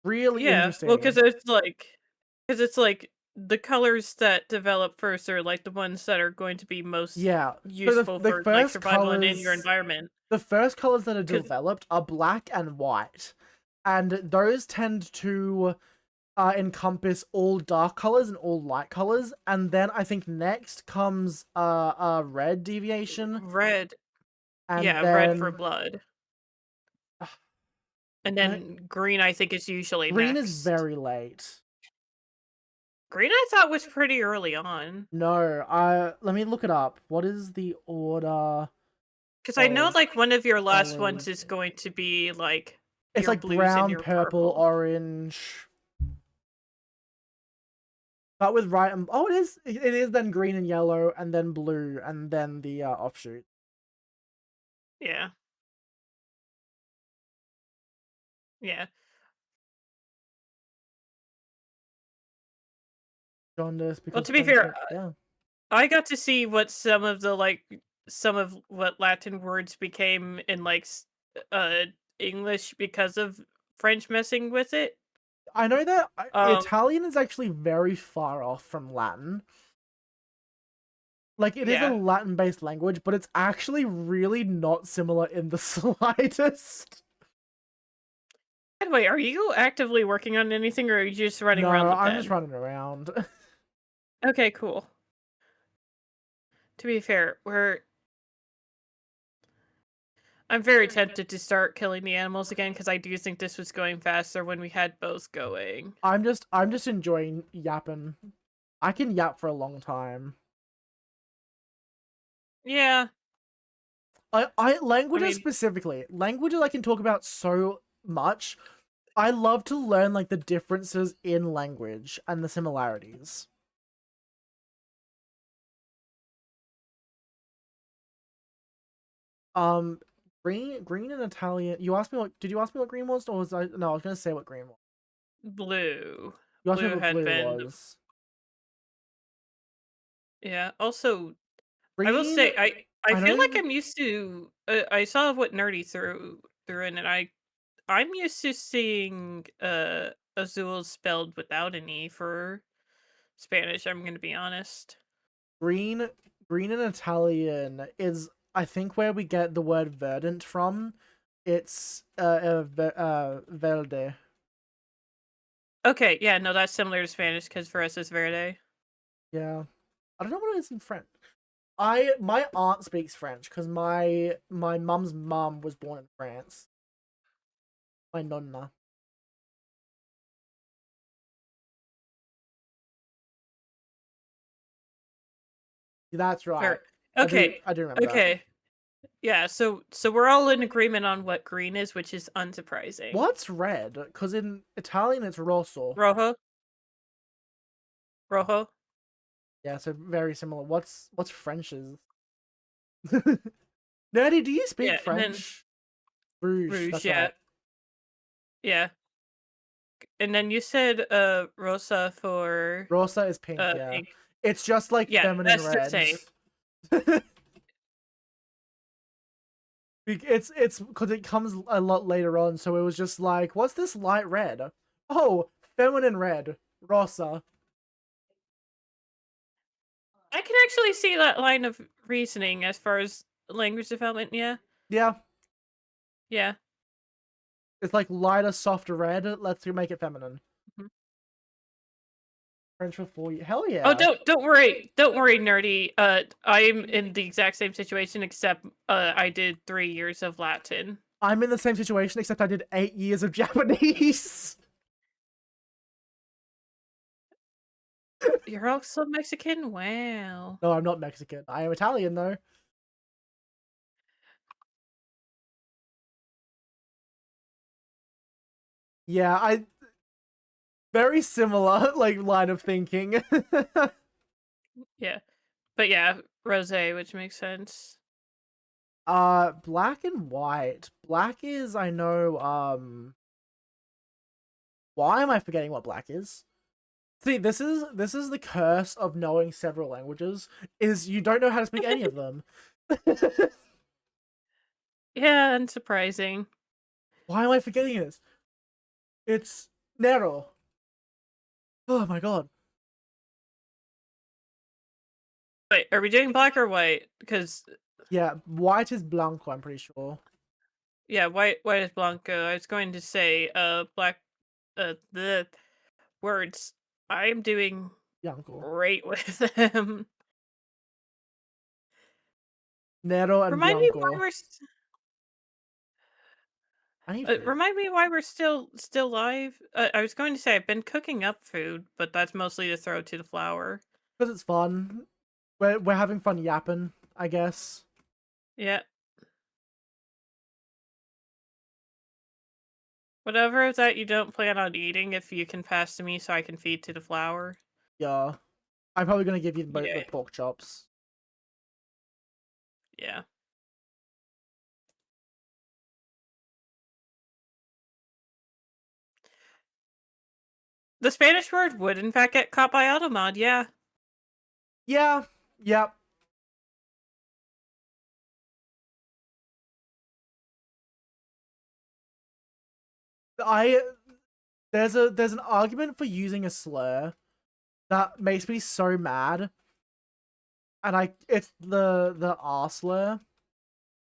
Really Yeah, interesting. well, because it's like the colors that develop first are like the ones that are going to be most Yeah. useful the for like first survival and in your colours- environment. The first colors that are 'Cause- developed are black and white, and those tend to encompass all dark colors and all light colors. And then I think next comes red deviation, Red, and yeah, then red for blood. And I- then green, I think, is usually green next. is very late. Green, I thought was pretty early on. No, let me look it up. What is the order? Because I know, of like, one of your last colors? ones is going to be, like, It's your like blues brown, and your purple, orange. But with right and it is then green and yellow, and then blue, and then the offshoot. Yeah. Yeah. Jaundice Well, because to be French. fair, Yeah. I got to see what some of what Latin words became in uh English because of French messing with it. I know that Um Italian is actually very far off from Latin. Like, it is a yeah. Latin-based language, but it's actually really not similar in the slightest. By the way, are you actively working on anything or are you just running No, around the I'm just pen? running around. Okay, cool. To be fair, I'm very tempted to start killing the animals again because I do think this was going faster when we had both going. I'm just enjoying yapping. I can yap for a long time. Yeah, I Languages mean, specifically, languages I can talk about so much. I love to learn like the differences in language and the similarities. Um, green in Italian. You asked me what? Did you ask me what green was, or was I? No, I was gonna say what green was. blue. You asked me Blue what had blue been, was. yeah. Also, I will Green. say I I feel like know I'm used to. I saw what Nerdy threw in, and I'm used to seeing Azul spelled without an e for Spanish. I'm gonna be honest. green. Green in Italian is, I think, where we get the word verdant from. It's verde. Okay, yeah, no, that's similar to Spanish because for us it's verde. Yeah, I don't know what it is in French. My aunt speaks French because my mum's mum was born in France. My nonna. That's Ver right. Okay, I do remember that. okay. Yeah, so we're all in agreement on what green is, which is unsurprising. What's red? Because in Italian it's rosso. Rojo? Rojo? Yeah, so very similar. What's French's? Nerdy, do you speak Yeah, and then French? Rouge. rouge, That's yeah. right. Yeah. And then you said rosa for Rosa is pink. Yeah, pink. it's just like Yeah, feminine that's the same. reds. It's because it comes a lot later on, so it was just like, what's this light red? Oh, feminine red, rosa. I can actually see that line of reasoning as far as language development, yeah. Yeah, Yeah. it's like lighter, softer red. Let's make it feminine. Mhm. French for 4 years. Hell Oh, yeah. don't worry, nerdy. I'm in the exact same situation, except I did 3 years of Latin. I'm in the same situation, except I did 8 years of Japanese. You're also Mexican? Wow. No, I'm not Mexican. I am Italian though. Yeah, I very similar like line of thinking. Yeah. But yeah, rosé, which makes sense. Black and white. Black is, I know, why am I forgetting what black is? See, this is the curse of knowing several languages, is you don't know how to speak any of them. Yeah, unsurprising. Why am I forgetting this? It's Nero. Oh my god. Wait, are we doing black or white? Because Yeah, white is blanco, I'm pretty sure. yeah, white is blanco. I was going to say black the words. I'm doing Bianco. great with them. Nero and Remind me why Bianco. I need food. remind me why we're still live. I was going to say I've been cooking up food, but that's mostly to throw to the flour. Because it's fun. We're having fun yapping, I guess. Yeah. Whatever that you don't plan on eating, if you can pass to me so I can feed to the flour. Yeah. I'm probably gonna give you the Yeah. pork chops. Yeah. The Spanish word would in fact get caught by automod, yeah. Yeah, yep. There's an argument for using a slur that makes me so mad, and it's the R slur.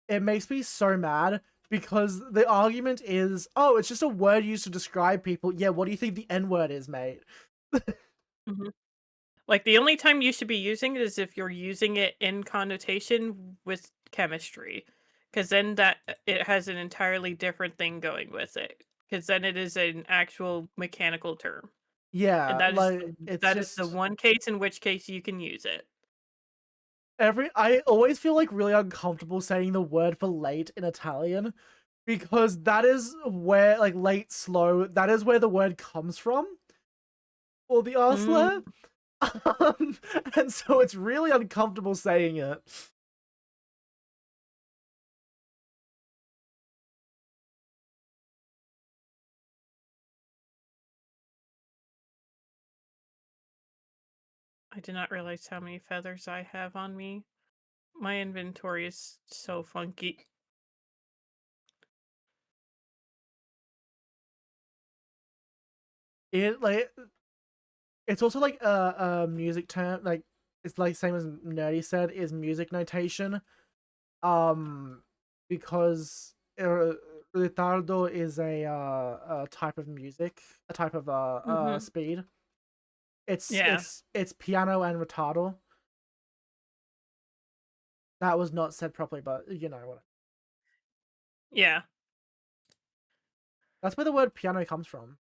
It makes me so mad because the argument is, oh, it's just a word used to describe people. Yeah, what do you think the N word is, mate? Mhm. Like, the only time you should be using it is if you're using it in connotation with chemistry, because then it has an entirely different thing going with it. Because then it is an actual mechanical term, and Yeah, like it's that is the just one case in which case you can use it. I always feel like really uncomfortable saying the word for late in Italian because that is where like late slow, that is where the word comes from, or the R slur. Mm, Um, and so it's really uncomfortable saying it. I did not realize how many feathers I have on me. My inventory is so funky. It like it's also like a music term, like it's like same as Nerdy said, is music notation. Um, because ritardo is a type of music, a type of Hmm. speed. It's Yeah, it's it's piano and ritardo. That was not said properly, but you know what? yeah. That's where the word piano comes from.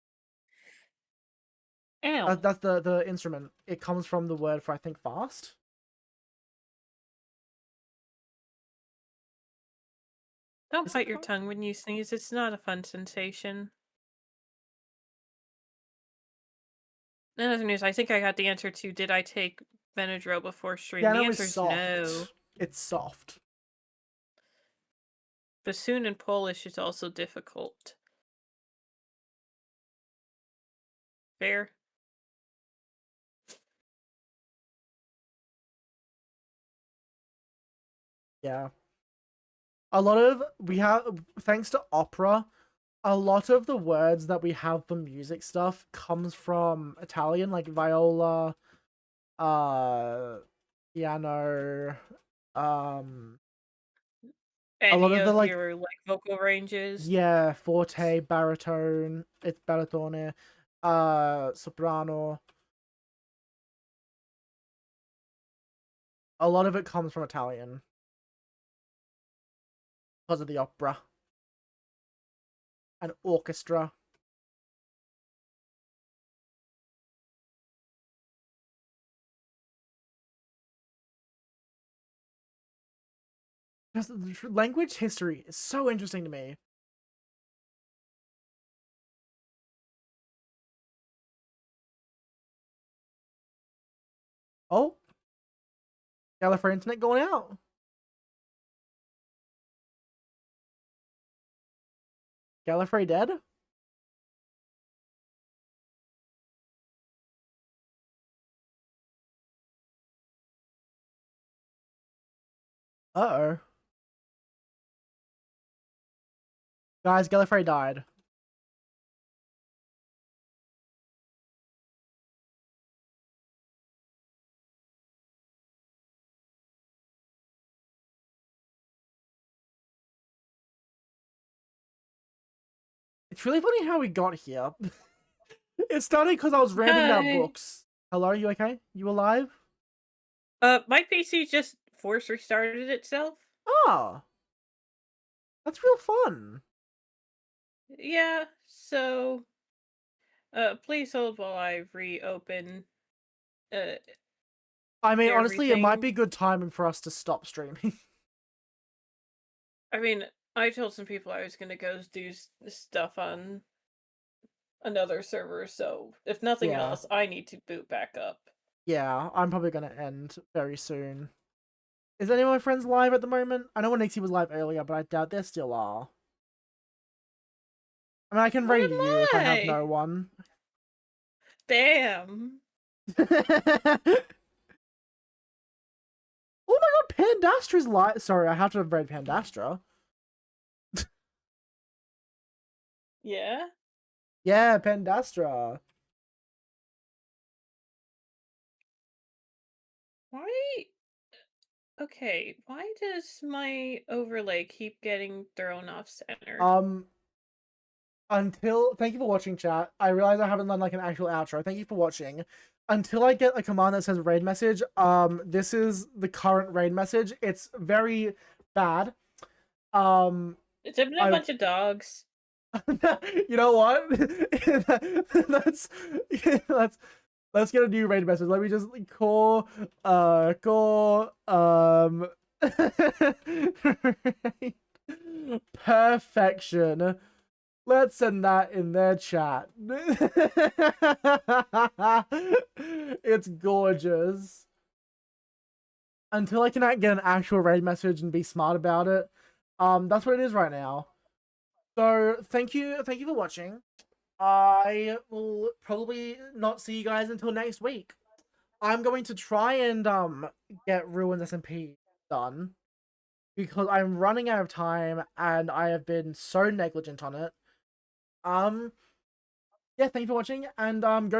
Ow. That's the instrument. It comes from the word for I think fast. Don't Is it bite your fast? tongue when you sneeze. It's not a fun sensation. In other news, I think I got the answer to did I take Benadryl before stream? The Piano is answer is no. soft. It's soft. Bassoon in Polish is also difficult. Fair? Yeah. A lot of we have thanks to opera, a lot of the words that we have for music stuff comes from Italian, like viola, uh piano, um a lot Any of the of like your like vocal ranges? yeah, forte, baritone, it's baritone, soprano. A lot of it comes from Italian because of the opera and orchestra. Because language history is so interesting to me. Oh, Gallifrey internet going out. Gallifrey dead? Uh-oh. Guys, Gallifrey died. It's really funny how we got here. It started because I was ranting about Hi. books. Hello, you okay? You alive? My PC just force restarted itself. Ah, that's real fun. Yeah, so please hold while I reopen uh I mean, honestly, it might everything. be good timing for us to stop streaming. I mean, I told some people I was gonna go do stuff on another server, so if nothing Yeah. else, I need to boot back up. Yeah, I'm probably gonna end very soon. Is any of my friends live at the moment? I know when Nixie was live earlier, but I doubt they still are. I mean, I can What raid am you if I have I? no one. Damn. Oh my god, Pandastra's live. Sorry, I have to have read Pandastra. Yeah? Yeah, Pandastra. Why? Okay, why does my overlay keep getting thrown off center? Thank you for watching, chat. I realize I haven't done like an actual outro. Thank you for watching. Until I get a command that says raid message, this is the current raid message. It's very bad. It's a bunch of dogs. You know what? let's let's get a new raid message. Let me just call perfection. Let's send that in their chat. It's gorgeous. Until I can get an actual raid message and be smart about it, that's what it is right now. So thank you for watching. I will probably not see you guys until next week. I'm going to try and get Ruins SMP done because I'm running out of time and I have been so negligent on it. Yeah, thank you for watching and go